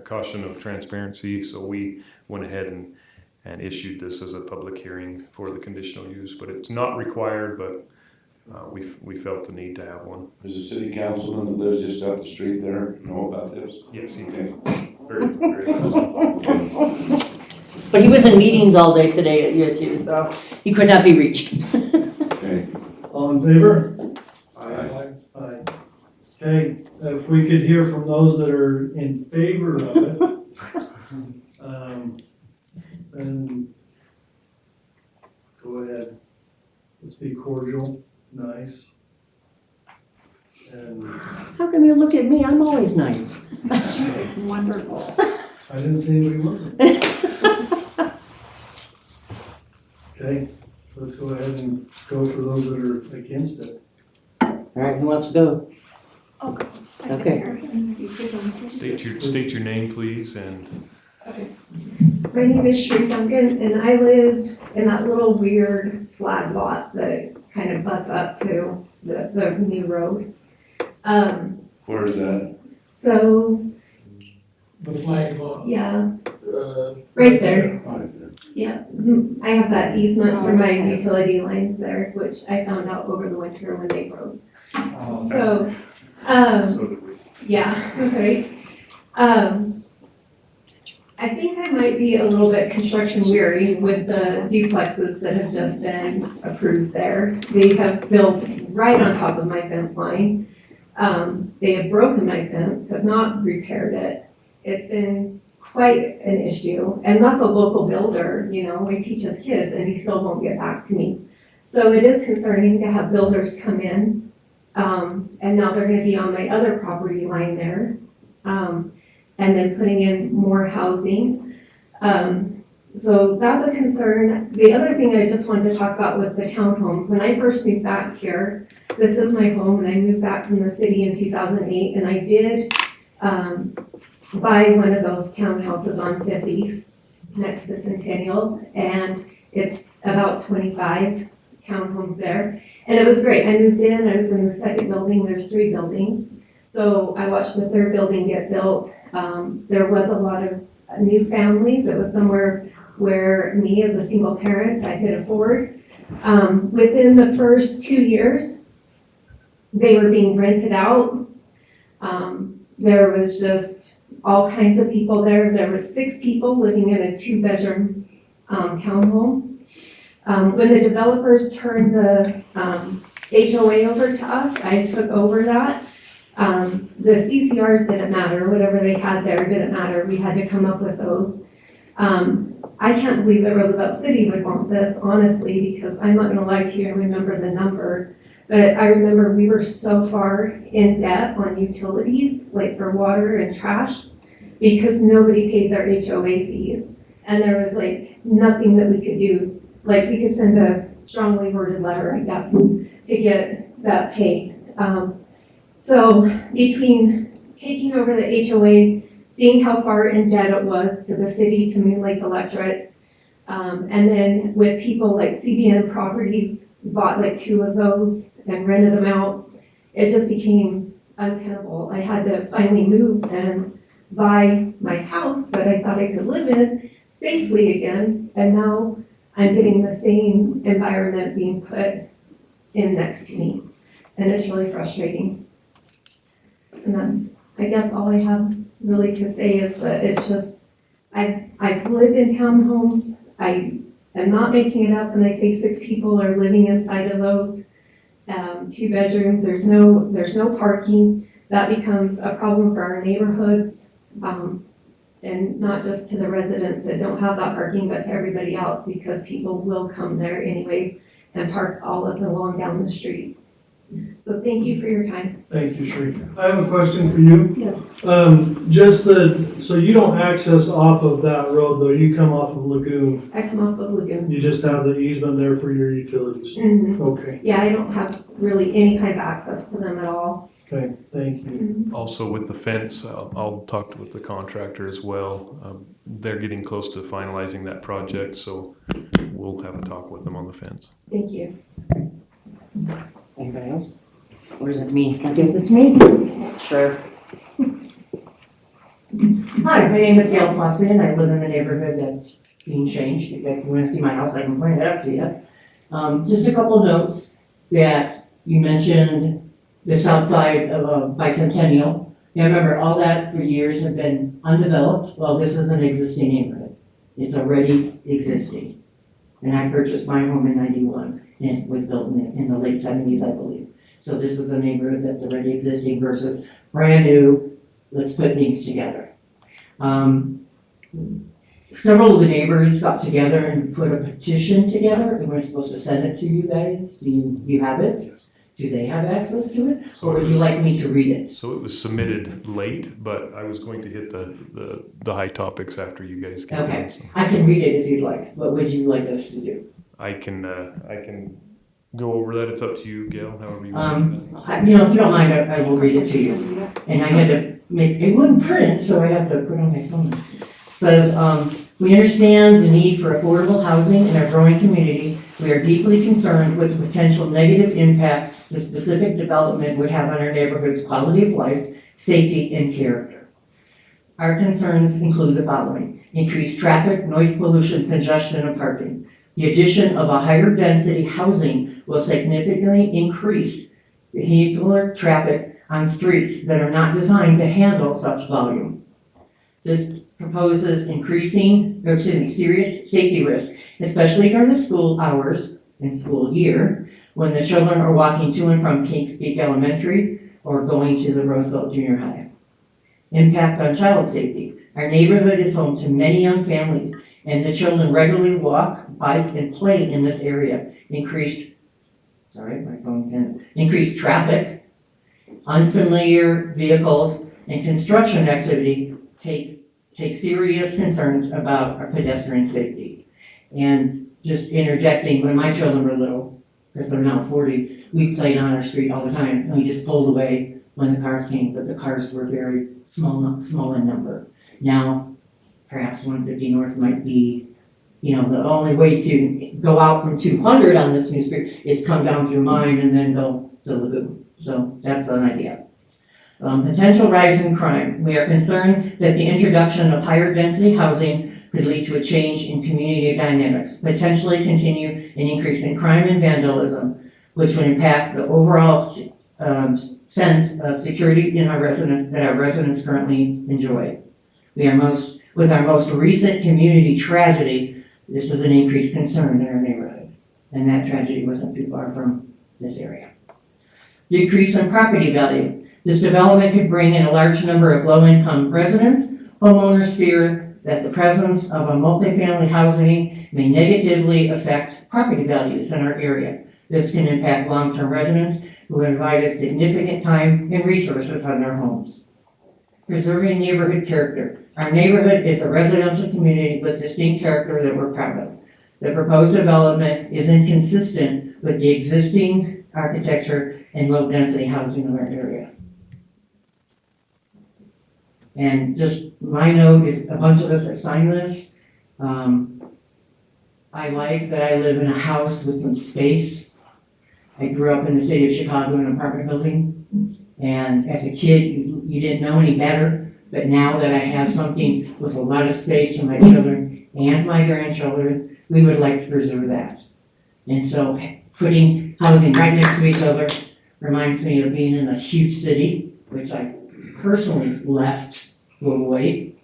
caution of transparency, so we went ahead and issued this as a public hearing for the conditional use, but it's not required, but we felt the need to have one. Does the city councilman that lives just up the street there know about this? Yes, he did. Very, very nice. But he was in meetings all day today at USU, so he could not be reached. Okay. All in favor? Aye. Aye. Okay, if we could hear from those that are in favor of it. Then go ahead. Let's be cordial, nice. And How come you look at me? I'm always nice. Wonderful. I didn't say anybody wasn't. Okay, let's go ahead and go for those that are against it. All right, who wants to go? Okay. State your name, please, and My name is Sheree Duncan, and I live in that little weird flag lot that kind of butts up to the new road. Where is that? So, The flag lot. yeah, right there. Right there. Yeah, I have that easement for my utility lines there, which I found out over the winter when they froze. So, So that we yeah, okay. I think I might be a little bit construction weary with the duplexes that have just been approved there. They have built right on top of my fence line. They have broken my fence, have not repaired it. It's been quite an issue, and that's a local builder, you know, he teaches kids and he still won't get back to me. So it is concerning to have builders come in, and now they're gonna be on my other property line there, and then putting in more housing. So that's a concern. The other thing I just wanted to talk about with the townhomes, when I first moved back here, this is my home, and I moved back from the city in 2008, and I did buy one of those townhouses on 50s next to Centennial, and it's about 25 townhomes there. And it was great. I moved in, I was in the second building, there's 3 buildings. So I watched the third building get built. There was a lot of new families. It was somewhere where me as a single parent, I could afford. Within the first 2 years, they were being rented out. There was just all kinds of people there. There was 6 people living in a 2-bedroom townhome. When the developers turned the HOA over to us, I took over that. The CCRs didn't matter, whatever they had there didn't matter, we had to come up with those. I can't believe that Roosevelt City would want this, honestly, because I'm not gonna lie to you, I remember the number. But I remember we were so far in debt on utilities, like for water and trash, because nobody paid their HOA fees. And there was like nothing that we could do, like we could send a strongly worded letter, I guess, to get that paid. So between taking over the HOA, seeing how far in debt it was to the city, to Moon Lake Electric, and then with people like CBN Properties bought like 2 of those and rented them out, it just became untenable. I had to finally move and buy my house that I thought I could live in safely again, and now I'm getting the same environment being put in next to me, and it's really frustrating. And that's, I guess, all I have really to say is that it's just, I've lived in townhomes. I am not making it up when I say 6 people are living inside of those 2 bedrooms. There's no parking. That becomes a problem for our neighborhoods, and not just to the residents that don't have that parking, but to everybody else, because people will come there anyways and park all up and along down the streets. So thank you for your time. Thank you, Sheree. I have a question for you. Yes. So you don't access off of that road though, you come off of Lagoon. I come off of Lagoon. You just have the easement there for your utilities. Mhm. Okay, Yeah, I don't have really any kind of access to them at all. okay, thank you. Also with the fence, I'll talk with the contractor as well. They're getting close to finalizing that project, so we'll have a talk with them on the fence. Thank you. Anybody else? Or is it me? I guess it's me. Sure. Hi, my name is Gail Fossey, and I live in the neighborhood that's being changed. If you want to see my house, I can point it up to you. Just a couple notes that you mentioned the south side of Bicentennial. Yeah, remember, all that for years have been undeveloped. Well, this is an existing neighborhood. It's already existing. And I purchased my home in 91, and it was built in the late 70s, I believe. So this is a neighborhood that's already existing versus brand new, let's put things together. Several of the neighbors got together and put a petition together, and we're supposed to send it to you guys. Do you have it? Yes. Do they have access to it? So Or would you like me to read it? So it was submitted late, but I was going to hit the high topics after you guys get Okay. done. So I can read it if you'd like. What would you like us to do? I can go over that. It's up to you, Gail, however you want to do that. If you don't mind, I will read it to you. And I had to make, it wouldn't print, so I have to put it on my phone. It says, we understand the need for affordable housing in our growing community. We are deeply concerned with the potential negative impact the specific development would have on our neighborhood's quality of life, safety, and character. Our concerns include the following: increased traffic, noise pollution, congestion, and parking. The addition of a higher density housing will significantly increase vehicular traffic on streets that are not designed to handle such volume. This proposes serious safety risk, especially during the school hours and school year, when the children are walking to and from Kings Peak Elementary or going to the Roosevelt Junior High. Impact on child safety. Our neighborhood is home to many young families, and the children regularly walk, bike, and play in this area. Increased traffic, unfamiliar vehicles, and construction activity take serious concerns about our pedestrian safety. And just interjecting, when my children were little, because they're now 40, we played on our street all the time, and we just pulled away when the cars came, but the cars were very small in number. Now, perhaps 150 North might be, the only way to go out from 200 on this new street is come down through mine and then go to Lagoon. So that's an idea. Potential rise in crime. We are concerned that the introduction of higher density housing could lead to a change in community dynamics, potentially continue an increase in crime and vandalism, which would impact the overall sense of security in our residents currently enjoy. With our most recent community tragedy, this is an increased concern in our neighborhood, and that tragedy wasn't too far from this area. Decrease in property value. This development could bring in a large number of low-income residents. Homeowners fear that the presence of a multifamily housing may negatively affect property values in our area. This can impact long-term residents who have provided significant time and resources on their homes. Preserving neighborhood character. Our neighborhood is a residential community with distinct character that we're proud of. The proposed development is inconsistent with the existing architecture and low-density housing in our area. And just my note is, a bunch of us have signed this. I like that I live in a house with some space. I grew up in the city of Chicago in an apartment building. And as a kid, you didn't know any better. But now that I have something with a lot of space for my children and my grandchildren, we would like to preserve that. And so putting housing right next to each other reminds me of being in a huge city, which I personally left to avoid.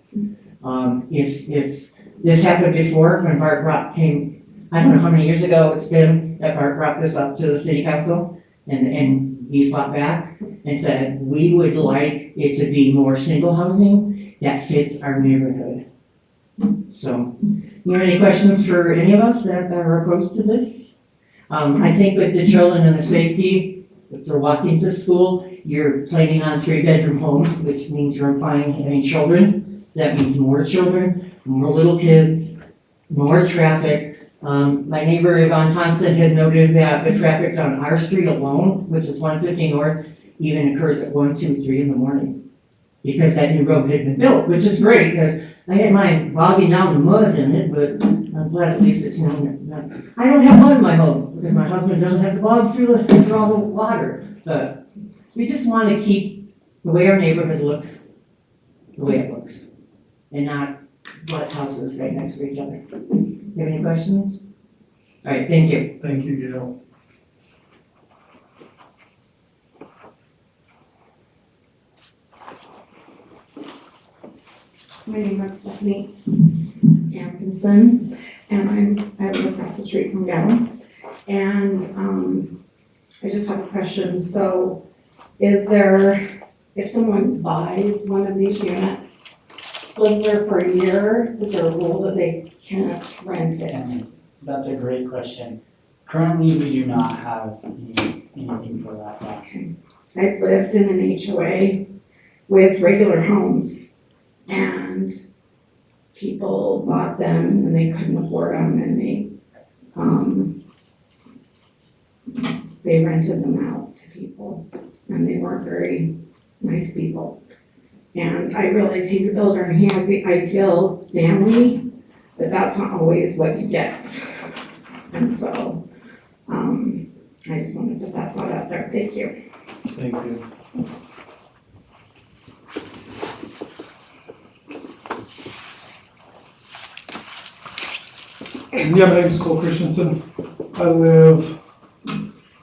If this happened before, when Bart Rock came, I don't know how many years ago it's been that Bart brought this up to the city council, and we fought back and said, we would like it to be more single housing that fits our neighborhood. So, you have any questions for any of us that are opposed to this? I think with the children and the safety, If they're walking to school, you're planning on 3-bedroom homes, which means you're implying having children. That means more children, more little kids, more traffic. My neighbor Yvonne Thompson had noted that the traffic on our street alone, which is 150 North, even occurs at 1, 2, 3 in the morning. Because that new road had been built, which is great, because I had mine bogging down the mud in it, but I'm glad at least it's not, I don't have mud in my home, because my husband doesn't have to bog through all the water. But we just want to keep the way our neighborhood looks, the way it looks, and not what houses right next to each other. You have any questions? All right, thank you. Thank you, Gail. My name is Stephanie Amkinson, and I live across the street from Gavin. And I just have a question. So is there, if someone buys one of these units, lives there for a year, is there a rule that they can't rent it? That's a great question. Currently, we do not have anything for that. I've lived in an HOA with regular homes, and people bought them and they couldn't afford them, and they rented them out to people, and they weren't very nice people. And I realize he's a builder and he has the ideal family, but that's not always what he gets. And so, I just wanted to put that thought out there. Thank you. Thank you. Yeah, my name is Cole Christensen. I live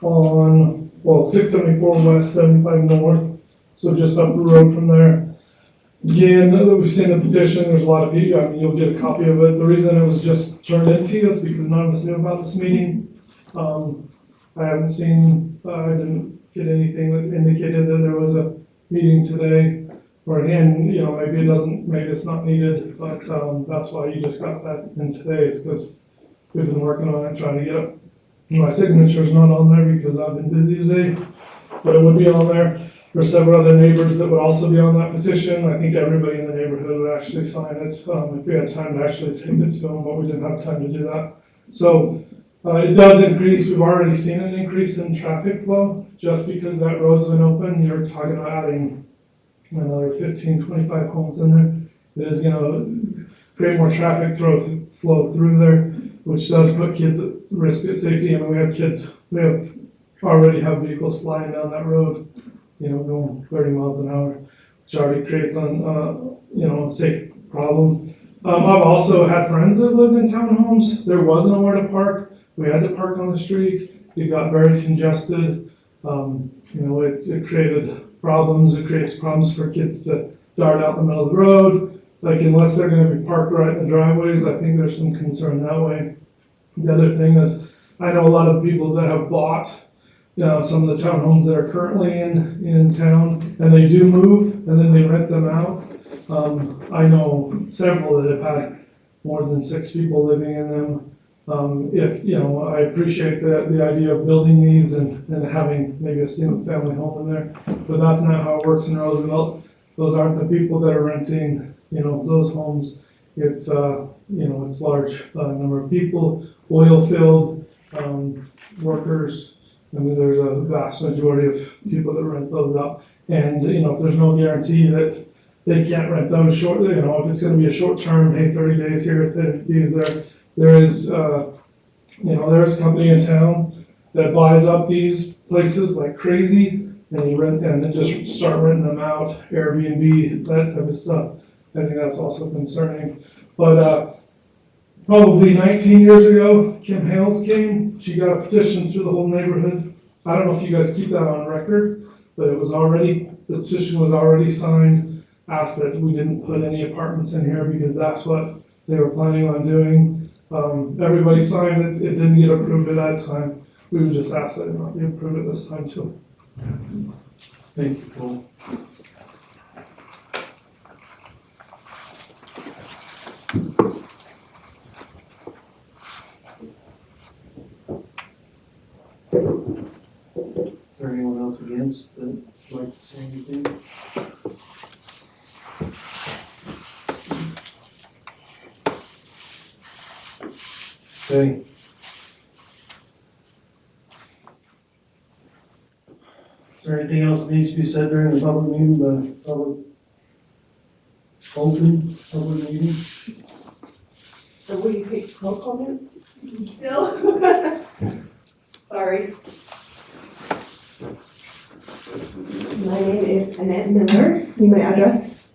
on, 674 West, 75 North, so just up the road from there. Again, we've seen the petition, there's a lot of people, I mean, you'll get a copy of it. The reason it was just turned into you is because none of us knew about this meeting. I haven't seen, I didn't get anything that indicated that there was a meeting today. Or again, maybe it's not needed, but that's why you just got that in today, is because we've been working on it, trying to get it. My signature's not on there because I've been busy today, but it would be on there. There's several other neighbors that would also be on that petition. I think everybody in the neighborhood would actually sign it, if we had time to actually take it to them, but we didn't have time to do that. So it does increase. We've already seen an increase in traffic flow just because that road's been open. You're talking about adding another 15, 25 homes in there. It is gonna create more traffic flow through there, which does put kids at risk at safety. I mean, we already have vehicles flying down that road, going 30 miles an hour, which already creates a safe problem. I've also had friends that lived in townhomes. There was nowhere to park. We had to park on the street. It got very congested. It created problems. It creates problems for kids to dart out in the middle of the road. Like, unless they're going to be parked right in the driveways, I think there's some concern that way. The other thing is, I know a lot of people that have bought some of the townhomes that are currently in town, and they do move, and then they rent them out. I know several that have had more than 6 people living in them. I appreciate the idea of building these and having maybe a single family home in there, but that's not how it works in Roosevelt. Those aren't the people that are renting, those homes. It's large number of people, oil field, workers. I mean, there's a vast majority of people that rent those out. And, if there's no guarantee that they can't rent those short, if it's gonna be a short term, hey, 30 days here, 30 days there. There's a company in town that buys up these places like crazy, and then just start renting them out, Airbnb, that type of stuff. I think that's also concerning. But probably 19 years ago, Kim Hales came. She got a petition through the whole neighborhood. I don't know if you guys keep that on record, but the petition was already signed, asked that we didn't put any apartments in here because that's what they were planning on doing. Everybody signed it. It didn't get approved at that time. We would just ask that it not be approved at this time too. Thank you, Cole. Is there anyone against that like to say anything? Okay. Is there anything else that needs to be said during the public meeting, the public open public meeting? So will you take roll comments still? Sorry. My name is Annette Miller. Need my address?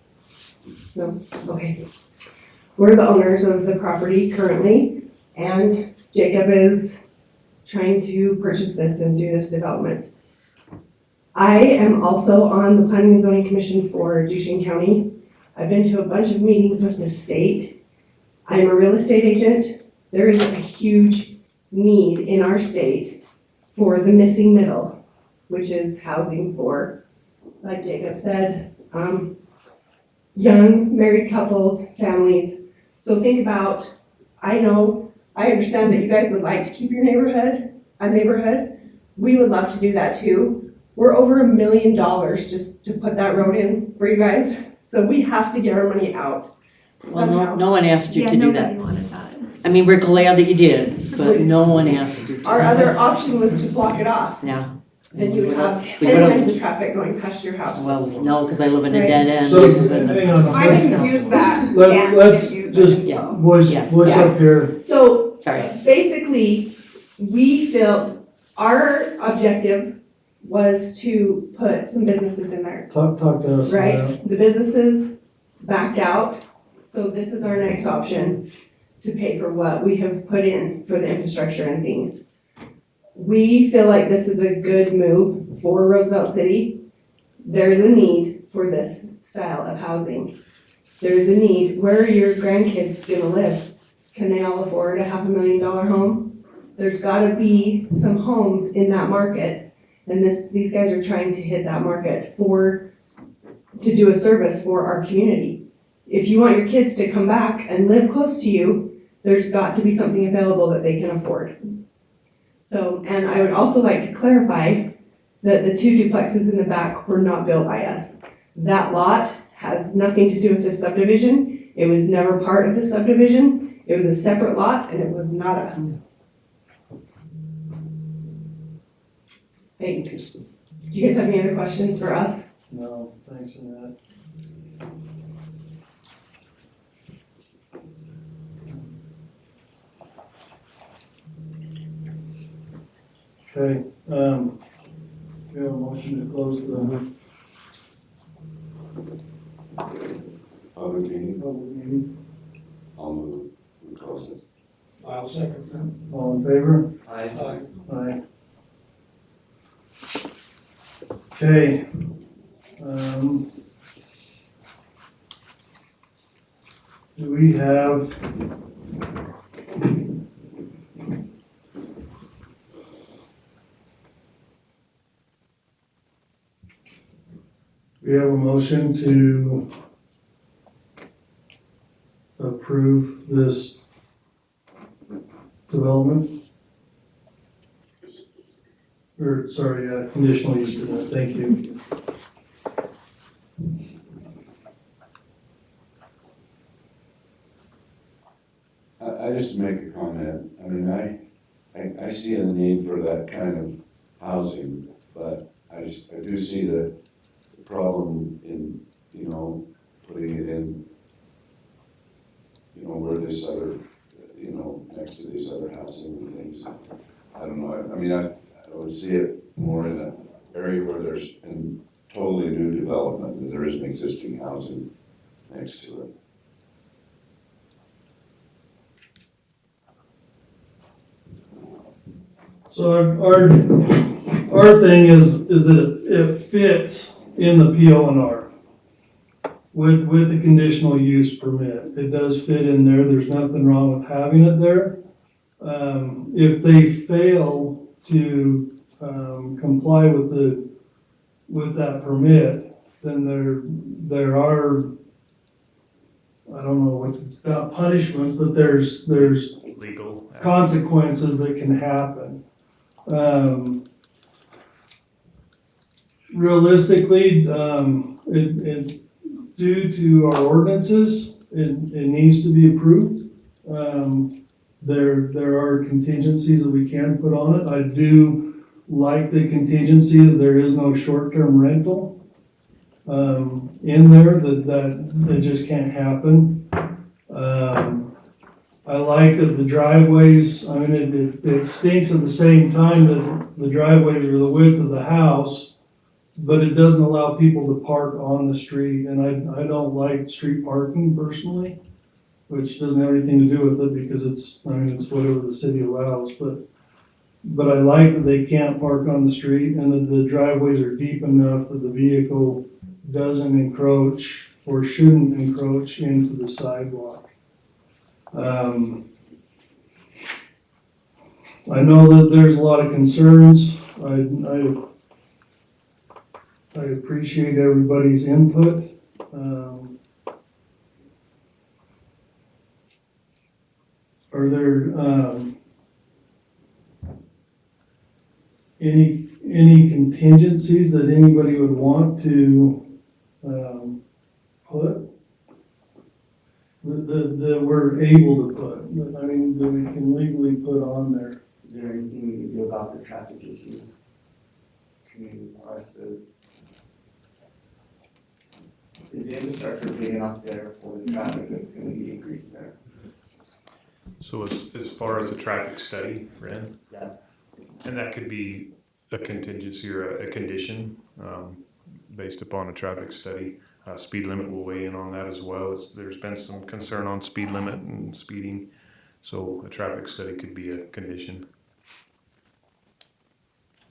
No? Okay. We're the owners of the property currently, and Jacob is trying to purchase this and do this development. I am also on the Planning and Zoning Commission for Duchesne County. I've been to a bunch of meetings with the state. I'm a real estate agent. There is a huge need in our state for the missing middle, which is housing for, like Jacob said, young married couples, families. So think about, I understand that you guys would like to keep your neighborhood a neighborhood. We would love to do that too. We're over $1 million just to put that road in for you guys. So we have to get our money out Well, somehow. no one asked you to do that. Yeah, nobody wanted that. I mean, we're glad that you did, but no one asked you to. Our other option was to block it off. Yeah. Then you would have We 10 would've- times the traffic going past your house. Well, no, because I live in a Right. dead end. So, and- hang on. I didn't use that. Let's didn't use just it, so. voice Yeah. up here. So Sorry. basically, we feel our objective was to put some businesses in there, Talk to us. about it. right? The businesses backed out, so this is our next option to pay for what we have put in for the infrastructure and things. We feel like this is a good move for Roosevelt City. There is a need for this style of housing. There is a need. Where are your grandkids gonna live? Can they all afford a $500,000 home? There's gotta be some homes in that market. And these guys are trying to hit that market to do a service for our community. If you want your kids to come back and live close to you, there's got to be something available that they can afford. So, and I would also like to clarify that the 2 duplexes in the back were not built by us. That lot has nothing to do with this subdivision. It was never part of the subdivision. It was a separate lot and it was not us. Thanks. Do you guys have any other questions for us? No, thanks for that. Okay, we have a motion to close the Public meeting, public meeting. I'll move, we close it. I'll second that. All in favor? Aye. Aye. Okay. Do we have? We have a motion to approve this development? Or, sorry, conditional use permit, thank you. I just make a comment, I mean, I see a need for that kind of housing, but I do see the problem in, putting it in, where this other, next to these other housing and things. I don't know, I mean, I would see it more in an area where there's a totally new development, that there isn't existing housing next to it. So our thing is that it fits in the PO&R with the conditional use permit. It does fit in there, there's nothing wrong with having it there. If they fail to comply with that permit, then there are, I don't know what, not punishments, but there's Legal. consequences that can happen. realistically, due to our ordinances, it needs to be approved. There are contingencies that we can put on it. I do like the contingency that there is no short-term rental in there, that just can't happen. I like that the driveways, I mean, it stinks at the same time that the driveways are the width of the house, but it doesn't allow people to park on the street, and I don't like street parking personally, which doesn't have anything to do with it because it's whatever the city allows, but I like that they can't park on the street and that the driveways are deep enough that the vehicle doesn't encroach or shouldn't encroach into the sidewalk. I know that there's a lot of concerns. I appreciate everybody's input. Are there any contingencies that anybody would want to put? That we're able to put, I mean, that we can legally put on there. Is there anything we can do about the traffic issues? Can we request is the infrastructure big enough there for the traffic that's gonna be increased there? So as far as the traffic study, Ren? Yeah. And that could be a contingency or a condition, based upon a traffic study. Speed limit will weigh in on that as well. There's been some concern on speed limit and speeding, so a traffic study could be a condition.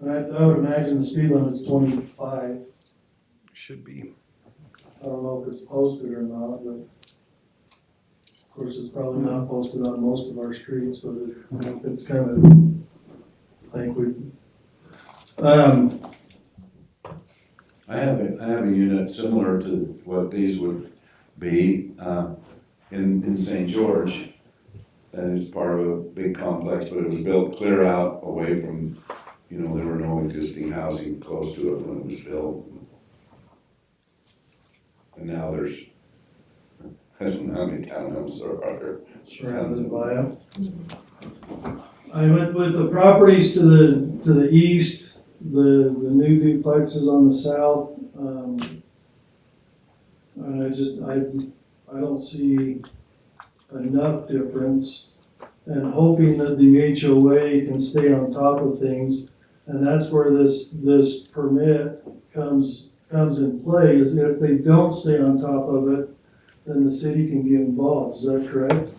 I would imagine the speed limit's 25. Should be. I don't know if it's posted or not, but of course, it's probably not posted on most of our streets, but it's kind of, I think we, I have a unit similar to what these would be, in St. George. That is part of a big complex, but it was built clear out away from, there were no existing housing close to it when it was built. And now there's, I don't know how many townhomes there are there. surrounded by them. I went with the properties to the east, the new duplexes on the south. And I don't see enough difference, and hoping that the HOA can stay on top of things. And that's where this permit comes in play, is if they don't stay on top of it, then the city can get involved. Is that correct?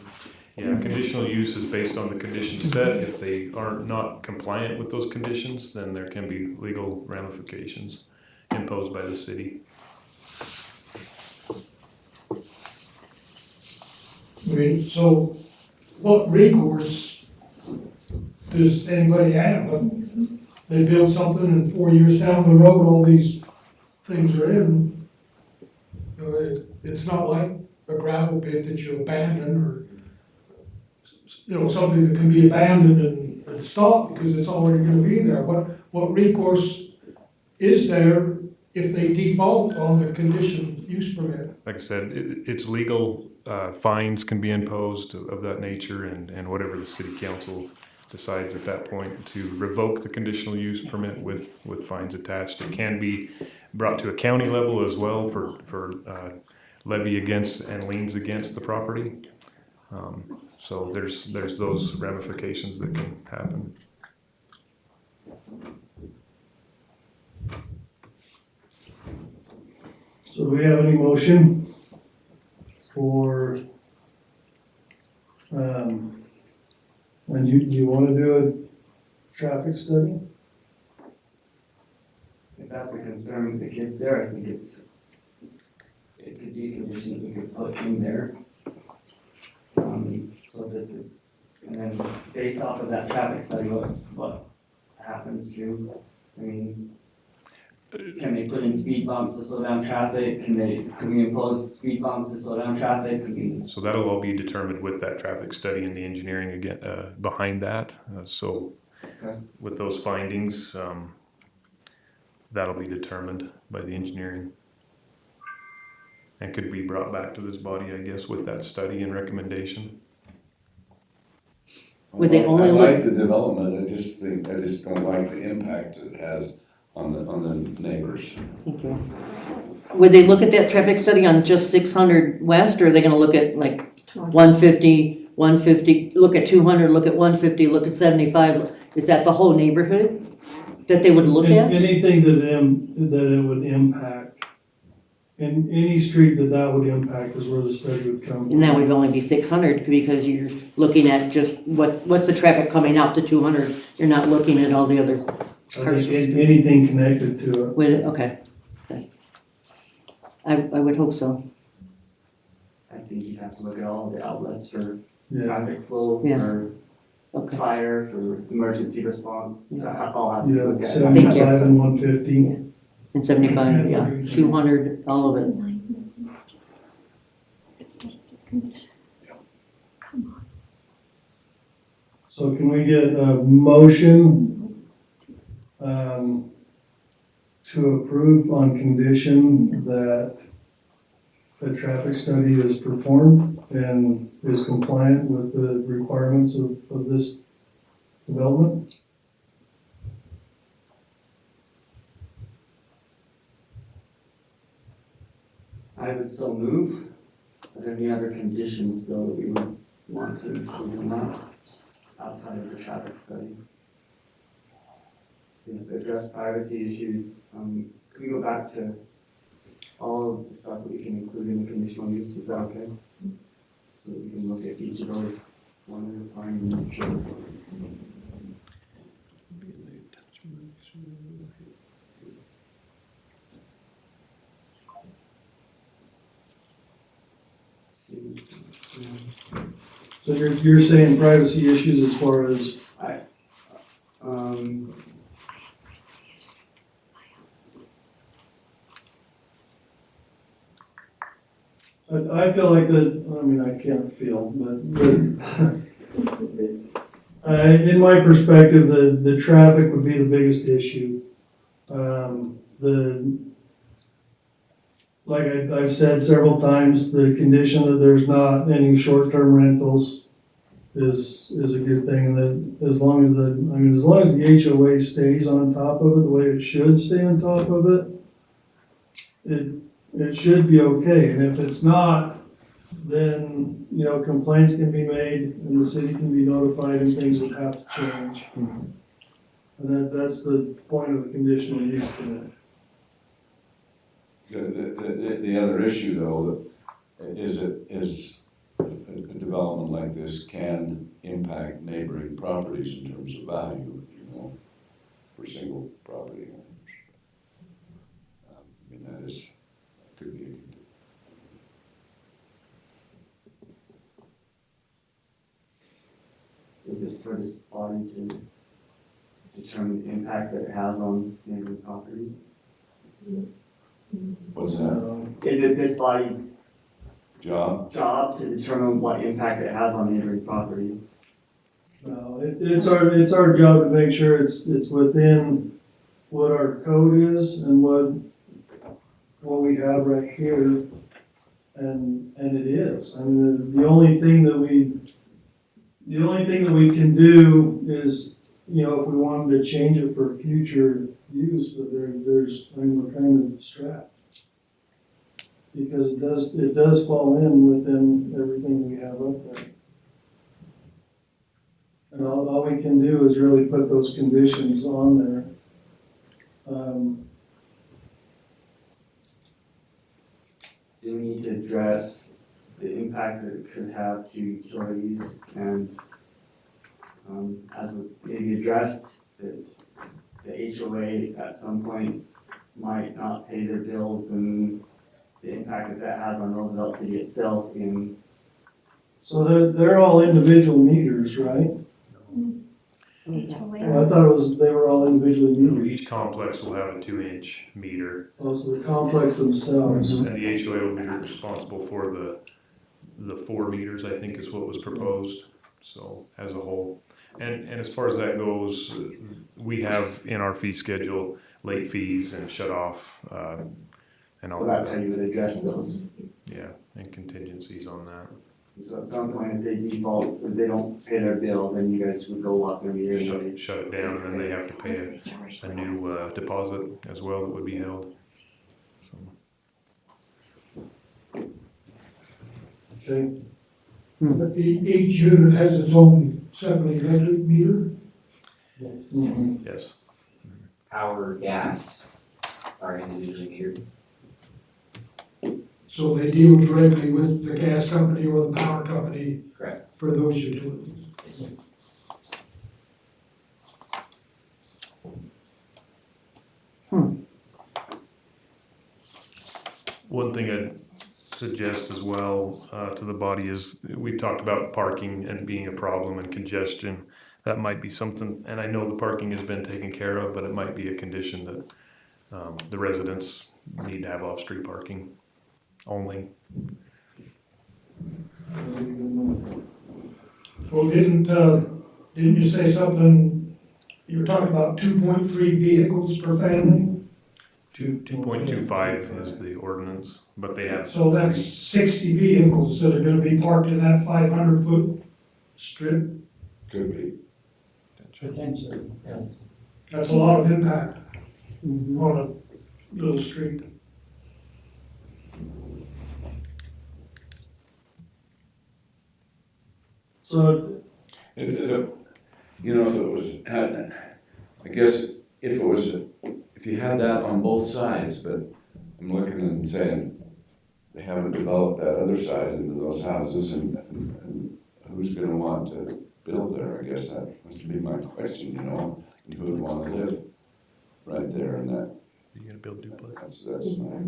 Yeah, conditional use is based on the conditions set. If they are not compliant with those conditions, then there can be legal ramifications imposed by the city. I mean, so what recourse does anybody have? If they build something and 4 years down the road, all these things are in. It's not like a gravel pit that you abandon, or something that can be abandoned and stopped because it's already gonna be there. What recourse is there if they default on the conditional use permit? Like I said, it's legal. Fines can be imposed of that nature, and whatever the city council decides at that point to revoke the conditional use permit with fines attached. It can be brought to a county level as well for levy against and liens against the property. So there's those ramifications that can happen. So do we have any motion for, and you want to do a traffic study? If that's a concern with the kids there, I think it could be a condition that we could put in there. So that and then based off of that traffic study, what happens to, I mean, can they put in speed bumps to slow down traffic? Can we impose speed bumps to slow down traffic? So that'll all be determined with that traffic study and the engineering again behind that. Okay. With those findings, that'll be determined by the engineering. And could be brought back to this body, I guess, with that study and recommendation. Would they only I look- like the development, I just don't like the impact it has on the neighbors. Thank you. Would they look at that traffic study on just 600 West, or are they gonna look at like 150, look at 200, look at 150, look at 75? Is that the whole neighborhood that they would look at? Anything that it would impact, and any street that would impact is where the study would come. And that would only be 600 because you're looking at just what's the traffic coming out to 200. You're not looking at all the other I think anything connected to it. with it. Okay. I would hope so. I think you'd have to look at all the outlets for Yeah. traffic flow, Yeah. for Okay. fire, for emergency response. That all has to be Yeah, looked at. 75 and 150. And 75, yeah. 200, all of it. So can we get a motion to approve on condition that a traffic study is performed and is compliant with the requirements of this development? I would so move. Are there any other conditions though that we would want to include in that outside of the traffic study? Address privacy issues, can we go back to all of the stuff that we can include in the conditional use, is that okay? So that we can look at each of those one at a time and make sure. So you're saying privacy issues as far as, Um, I feel like that, I mean, I can't feel, but in my perspective, the traffic would be the biggest issue. Like I've said several times, the condition that there's not any short-term rentals is a good thing, and that as long as the HOA stays on top of it, the way it should stay on top of it, it should be okay, and if it's not, then, complaints can be made, and the city can be notified, and things would have to change. And that's the point of the conditional use permit. The other issue though, is a development like this can impact neighboring properties in terms of value, for single property owners. I mean, that could be a condition. is it for this body to determine the impact that it has on neighboring properties? What's that? Is it this body's Job? job to determine what impact it has on neighboring properties? No, it's our job to make sure it's within what our code is and what we have right here, and it is. I mean, the only thing that we can do is, if we wanted to change it for future use, but we're kind of strapped. Because it does fall in within everything we have up there. And all we can do is really put those conditions on there. Do we need to address the impact that it could have to utilities and, as was maybe addressed, that the HOA at some point might not pay their bills and the impact that has on Roosevelt City itself in. So they're all individual meters, right? I thought they were all individually metered. Each complex will have a 2-inch meter, Oh, so the complex themselves. and the HOA will be responsible for the 4 meters, I think is what was proposed, so, as a whole. And as far as that goes, we have in our fee schedule, late fees and shut off, and all So that's how that. you would address those. Yeah, and contingencies on that. So at some point, if they default, if they don't pay their bill, then you guys would go up their meter and Shut it down, and then they have to pay a new deposit as well that would be held. Okay, Each unit has its own separate electric meter. Yes. Yes. Power, gas are individually metered. So they deal directly with the gas company or the power company. Correct. For those utilities. One thing I'd suggest as well to the body is we've talked about parking and being a problem and congestion. That might be something, and I know the parking has been taken care of, but it might be a condition that the residents need to have off-street parking only. Well, didn't you say something, you were talking about 2.3 vehicles per family? 2.25 is the ordinance, but they have. So that's 60 vehicles that are gonna be parked in that 500-foot strip. Could be. Potentially, yes. That's a lot of impact Mhm. on a little street. So, You know, if it was, I guess if you had that on both sides, but I'm looking and saying, they haven't developed that other side into those houses, and who's gonna want to build there? I guess that must be my question, you know, and who would wanna live right there in that, You gonna build duplex? that's my,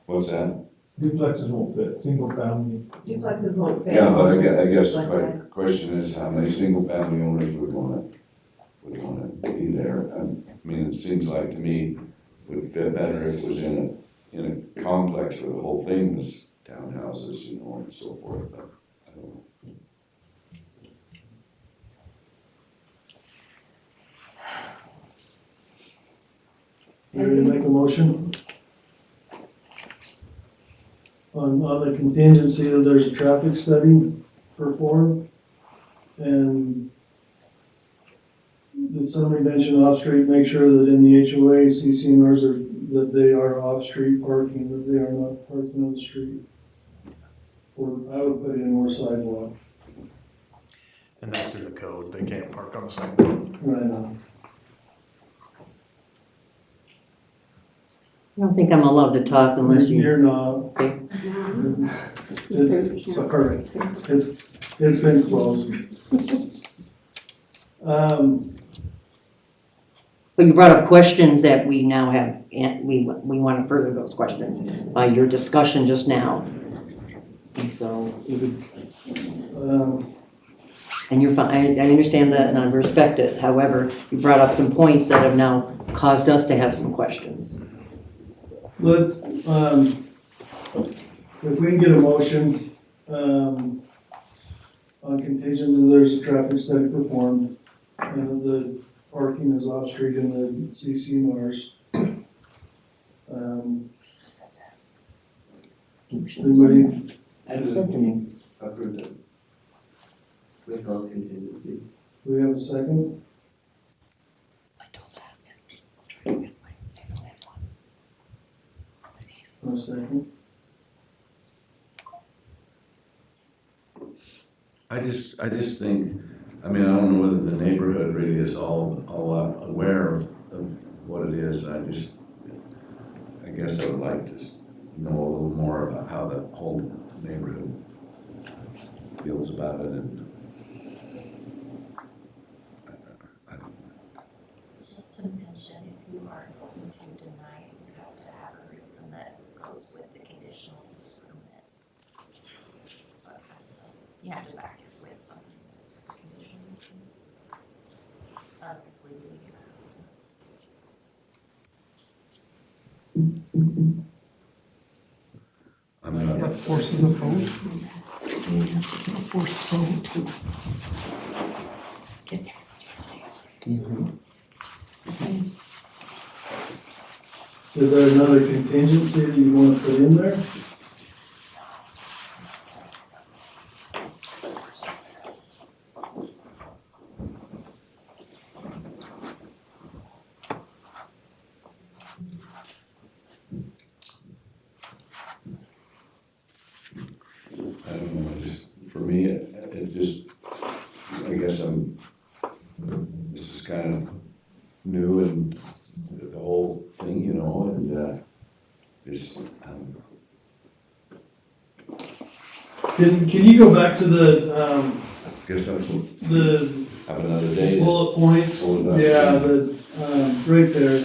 what's that? Duplexes won't fit, single family. Duplexes won't fit. Yeah, but I guess the question is how many single family owners would wanna be there? I mean, it seems like to me it would fit better if it was in a complex where the whole thing was townhouses, you know, and so forth, but I don't know. ready to make a motion? On the contingency that there's a traffic study performed, and did somebody mention off-street, make sure that in the HOA, CCNRs are, that they are off-street parking, that they are not parking on the street? Or I would put in more sidewalk, And that's in the code, they can't park on the sidewalk. right now. I don't think I'm allowed to talk unless you. You're not. Okay. It's, sorry, it's been closed. But you brought up questions that we now have, and we want to further those questions by your discussion just now. And so, and you're fine, I understand that and I respect it. However, you brought up some points that have now caused us to have some questions. Let's, if we can get a motion, on contingent that there's a traffic study performed, and the parking is off street in the CCNRs. Anybody, approve it with those contingencies. do we have a second? No second? I just think, I mean, I don't know whether the neighborhood really is all aware of what it is. I guess I would like to know a little more about how the whole neighborhood feels about it, and I don't know. Just to mention, if you are going to deny it, you have to have a reason that goes with the conditional use permit. So it has to, you have to back it with something that goes with the conditional use permit. Otherwise, legally, you I'm not. That forces a vote. Force a vote. Is there another contingency that you wanna put in there? I don't know, for me, it just, I guess this is kind of new and the whole thing, you know, and, just, Can you go back to the, guess I'll the have another day. bullet points? Pull it up. Yeah, right there.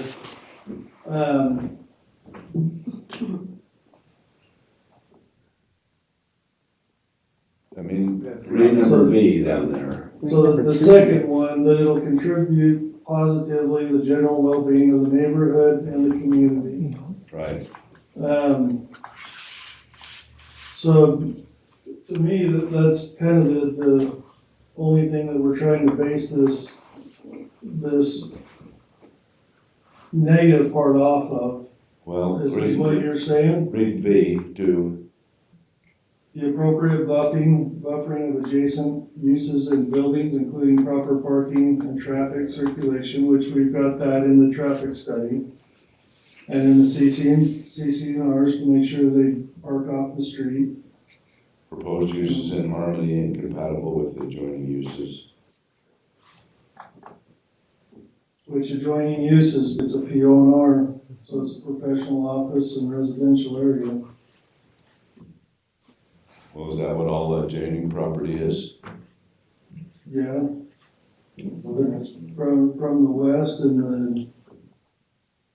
I mean, read number B down there. So the second one, that it'll contribute positively to the general well-being of the neighborhood and the community. Right. So to me, that's kind of the only thing that we're trying to base this negative part off of. Well, Is what you're saying? read V to, The appropriate buffering of adjacent uses and buildings, including proper parking and traffic circulation, which we've got that in the traffic study. And in the CCNRs to make sure they park off the street. proposed uses in harmony and compatible with adjoining uses. Which adjoining uses, it's a PO&R, so it's a professional office and residential area. Well, is that what all adjoining property is? Yeah. From the west and the.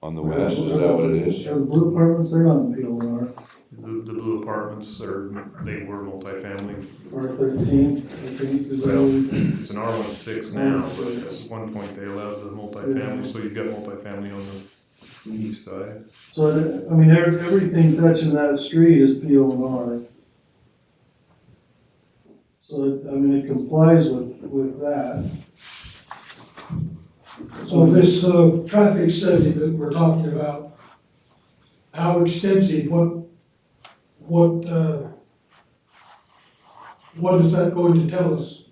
On the west, is that what it is? Yeah, the blue apartments, they're on the PO&R, The blue apartments they were multifamily. R13, I think, is that Well, what we- it's an R16 now, but at one point they allowed the multifamily, so you've got multifamily on the east side. So, I mean, everything touching that street is PO&R. So, I mean, it complies with that. So this, traffic study that we're talking about, how extensive, what is that going to tell us?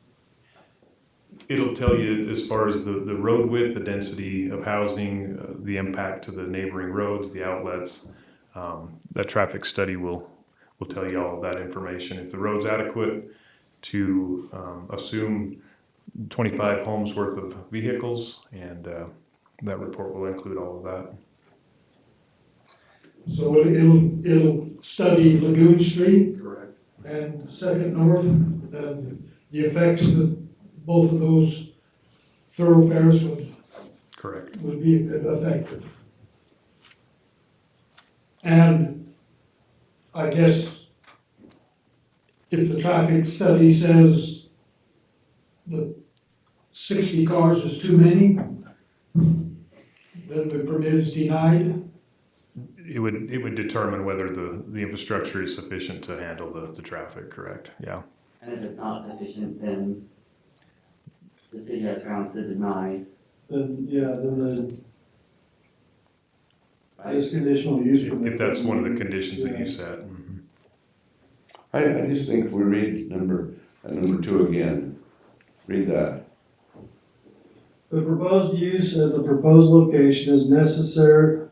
It'll tell you as far as the road width, the density of housing, the impact to the neighboring roads, the outlets. That traffic study will tell you all of that information. If the road's adequate to assume 25 homes worth of vehicles, and that report will include all of that. So it'll study Lagoon Street Correct. and Second North, and the effects that both of those thoroughfares Correct. would be affected. And I guess if the traffic study says that 60 cars is too many, then the permit is denied. It would determine whether the infrastructure is sufficient to handle the traffic, correct? Yeah. And if it's not sufficient, then the city has grounds to deny. Then the, Right? this conditional use permit. If that's one of the conditions that Yeah. you set. Mhm. I just think if we read number 2 again, read that. The proposed use at the proposed location is necessary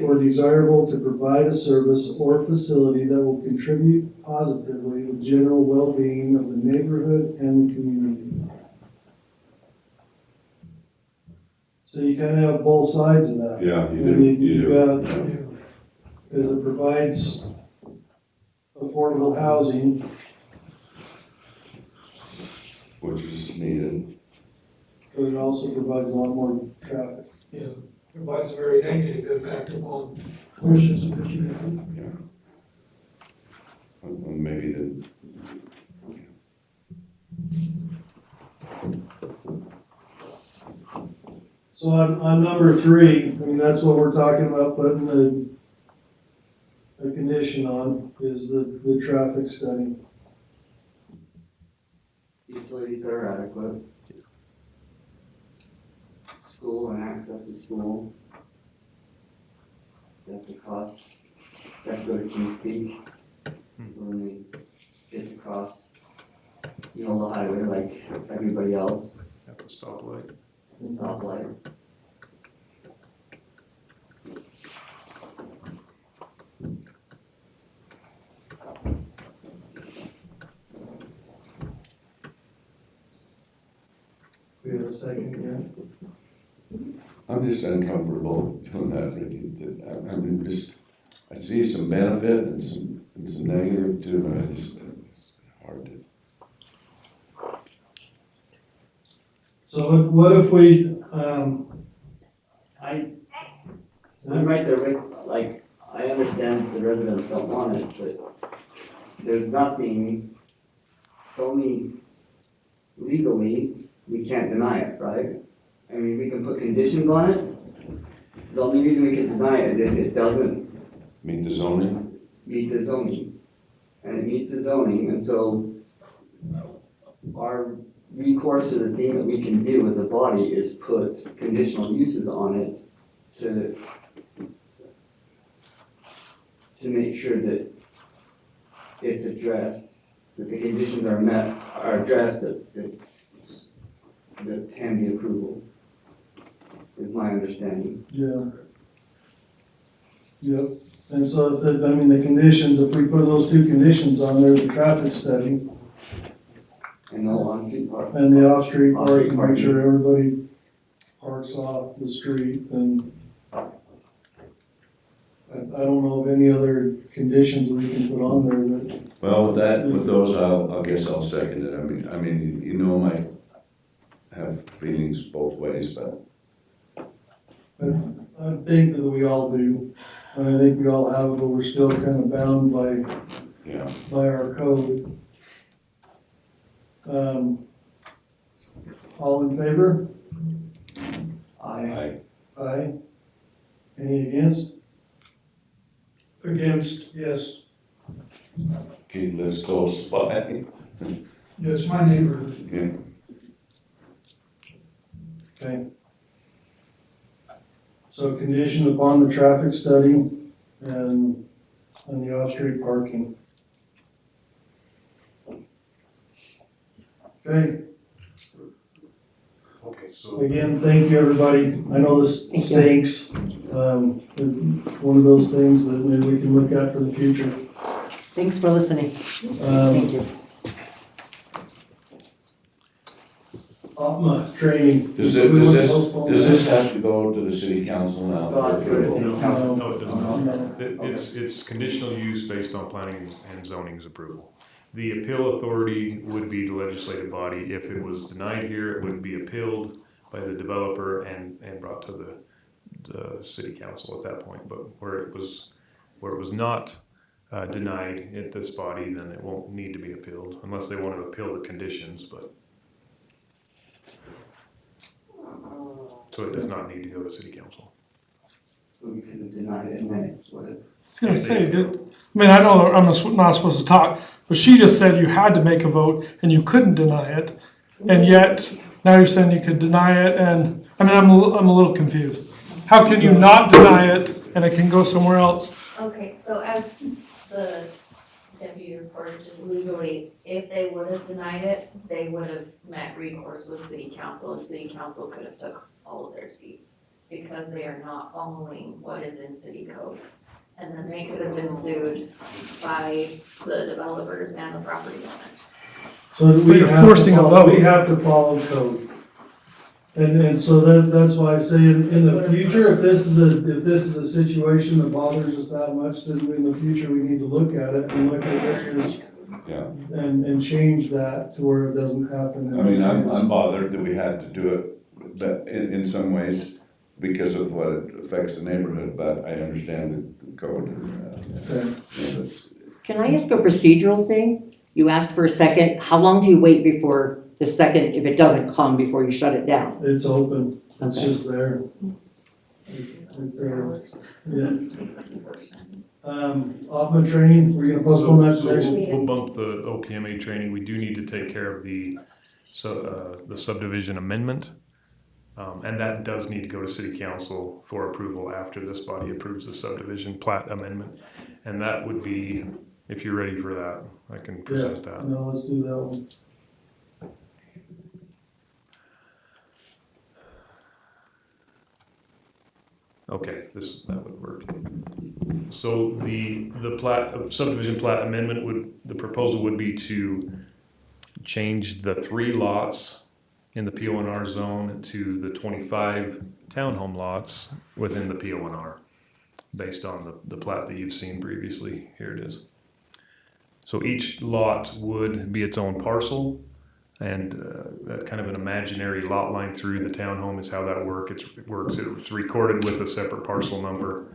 or desirable to provide a service or facility that will contribute positively to the general well-being of the neighborhood and the community. So you kind of have both sides of that. Yeah, You've got, Yeah. because it provides affordable housing, Which is needed. but it also provides a lot more traffic. Yeah, provides a very negative impact upon portions of the community. Yeah. Well, maybe then. So on number 3, I mean, that's what we're talking about, putting a condition on, is the traffic study. Utilities are adequate. School and access to school. They have to cross, they have to go to Kings Peak. So when they get to cross, the highway like everybody else, At the stoplight. the stoplight. We have a second here. I'm just uncomfortable doing that, Ricky. I mean, just, I see some benefit and some negative too, but I just, it's hard to. So what if we, I'm right there with, like, I understand the residents don't want it, but there's nothing, only legally, we can't deny it, right? I mean, we can put conditions on it. The only reason we can deny it is if it doesn't Meet the zoning? meet the zoning. And it meets the zoning, and so our recourse to the thing that we can do as a body is put conditional uses on it to make sure that it's addressed, that the conditions are met, are addressed, that can be approval, is my understanding. yeah. Yep, and so the conditions, if we put those two conditions on there, the traffic study And no on-street park. and the off-street park, Off-street to make parking. sure everybody parks off the street, then I don't know of any other conditions that we can put on there that. Well, with those, I guess I'll second it. I mean, you know, I have feelings both ways, but I think that we all do, and I think we all have it, but we're still kind of bound yeah. by our code. All in favor? I, Aye. Any against? Against, yes. Keith lives close by. Yes, my neighborhood. Yeah. Okay. So condition upon the traffic study and the off-street parking. Okay, Okay, so. again, thank you, everybody. I know this Thank you. stinks. One of those things that maybe we can look at for the future. Thanks for listening. Thank you. Training. Does this have to go to the city council now? So I'll put it in council. No, it does not. No. It's conditional use based on planning and zoning's approval. The appeal authority would be the legislative body. If it was denied here, it would be appealed by the developer and brought to the city council at that point. But where it was not denied at this body, then it won't need to be appealed unless they want to appeal the conditions, but. So it does not need to go to city council. So we could have denied it and then it would have. I was gonna say, I mean, I know I'm not supposed to talk, but she just said you had to make a vote and you couldn't deny it. And yet, now you're saying you could deny it, and, I mean, I'm a little confused. How can you not deny it and it can go somewhere else? Okay, so as the deputy reporter, just legally, if they would have denied it, they would have met recourse with city council, and city council could have took all of their seats because they are not following what is in city code. And then they could have been sued by the developers and the property owners. So we You're have to forcing a follow- vote. We have to follow code. And so that's why I say in the future, if this is a situation that bothers us that much, then in the future, we need to look at it and look at areas Yeah. and change that to where it doesn't happen. I mean, I'm bothered that we had to do it that in some ways because of what it affects the neighborhood, but I understand the code. Okay. Can I ask a procedural thing? You asked for a second. How long do you wait before the second, if it doesn't come, before you shut it down? It's open, it's Okay. just there. It's there, yeah. OPMA training, we're gonna postpone that to next week. We'll bump the OPMA training. We do need to take care of the subdivision amendment. And that does need to go to city council for approval after this body approves the subdivision plat amendment. And that would be, if you're ready for that, I can present that. No, let's do that one. Okay, that would work. So the subdivision plat amendment the proposal would be to change the 3 lots in the PO&R zone to the 25 townhome lots within the PO&R, based on the plat that you've seen previously. Here it is. So each lot would be its own parcel, and kind of an imaginary lot line through the townhome is how that works. It's recorded with a separate parcel number.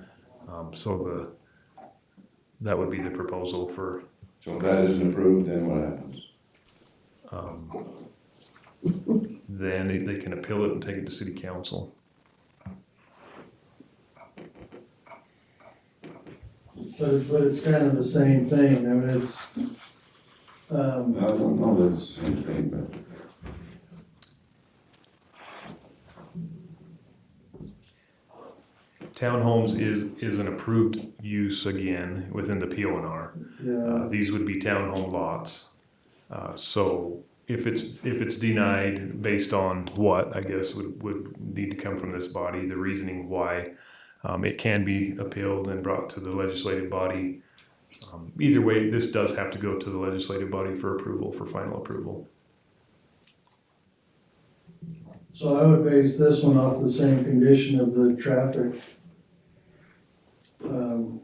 That would be the proposal for. So if that isn't approved, then what happens? Then they can appeal it and take it to city council. But it's kind of the same thing. I mean, it's, I don't know that it's the same thing, but. Townhomes is an approved use again within the PO&R. yeah, These would be townhome lots. So if it's denied based on what, I guess would need to come from this body, the reasoning why. It can be appealed and brought to the legislative body. Either way, this does have to go to the legislative body for approval, for final approval. so I would base this one off the same condition of the traffic. The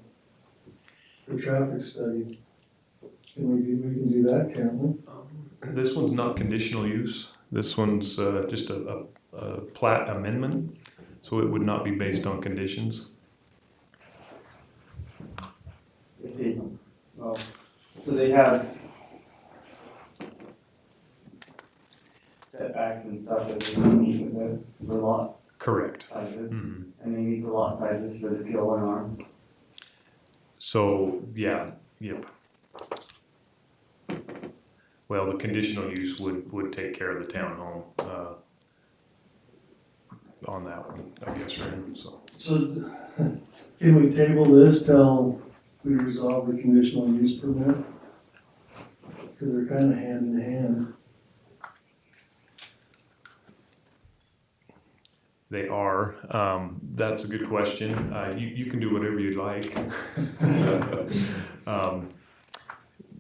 traffic study. We can do that, can't we? This one's not conditional use. This one's just a plat amendment, so it would not be based on conditions. So they have setbacks and stuff that they meet with the lot Correct. sizes, Mhm. and they meet the lot sizes for the PO&R. So, yeah, yep. Well, the conditional use would take care of the townhome, on that one, I guess, right? So can we table this till we resolve the conditional use permit? Because they're kind of hand in hand. They are. That's a good question. You can do whatever you'd like.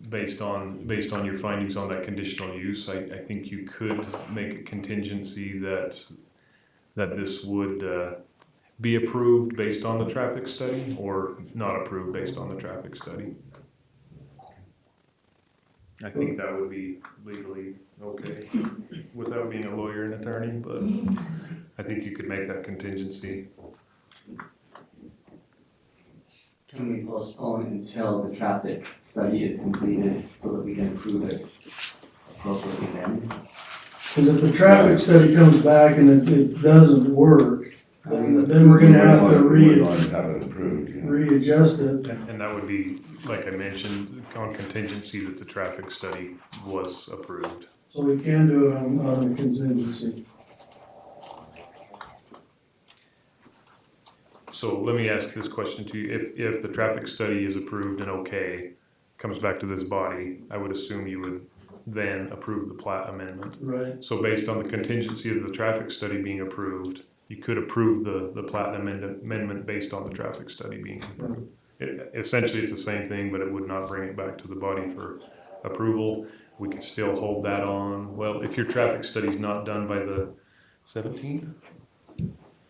Based on your findings on that conditional use, I think you could make a contingency that this would be approved based on the traffic study or not approved based on the traffic study. I think that would be legally okay without being a lawyer and attorney, but I think you could make that contingency. Can we postpone it until the traffic study is completed so that we can approve it appropriately then? Because if the traffic study comes back and it doesn't work, then we're gonna have to We're going to have it approved, yeah. readjust it. And that would be, like I mentioned, on contingency that the traffic study was approved. So we can do it on the contingency. So let me ask this question to you. If the traffic study is approved and okay, comes back to this body, I would assume you would then approve the plat amendment. Right. So based on the contingency of the traffic study being approved, you could approve the plat amendment based on the traffic study being approved. Essentially, it's the same thing, but it would not bring it back to the body for approval. We could still hold that on. Well, if your traffic study's not done by the 17th,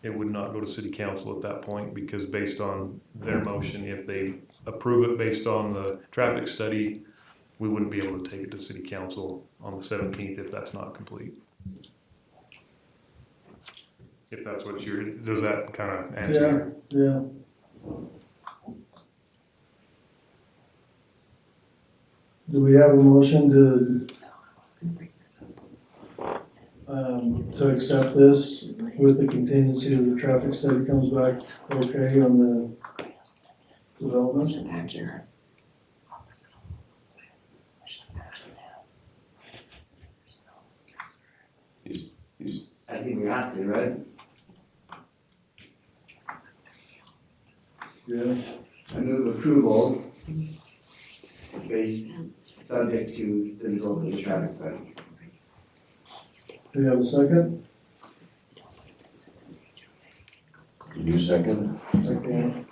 it would not go to city council at that point, because based on their motion, if they approve it based on the traffic study, we wouldn't be able to take it to city council on the 17th if that's not complete. If that's what does that kind of answer? Yeah. Do we have a motion to accept this with the contingency of the traffic study comes back okay on the development? I think we have to, right? Yeah. I move approval based, subject to the result of the traffic study. Do you have a second? You second? Okay.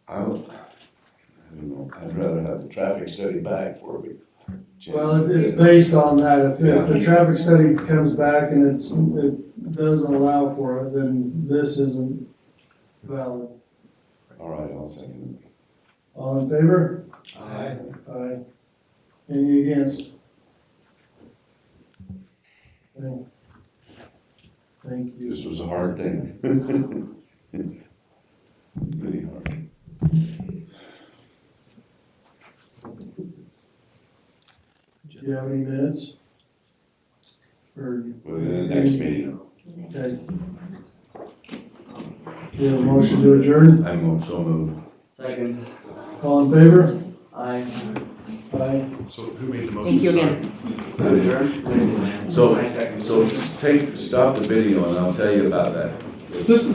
I don't know, I'd rather have the traffic study back before we. change Well, the it's bid. based on that. If Yeah. the traffic study comes back and it doesn't allow for it, then this isn't valid. All right, I'll second All in favor? Aye. Aye. Any against? Thank it. you. This was a hard thing. Really hard. Do you have any minutes? Or, Well, in the next meeting, okay. Do you have a motion to adjourn? I'm so moved. Second. All in favor? Aye. Aye. So who made the motion? Thank you Sorry. again. So, I second. so stop the video and I'll tell you about that. This is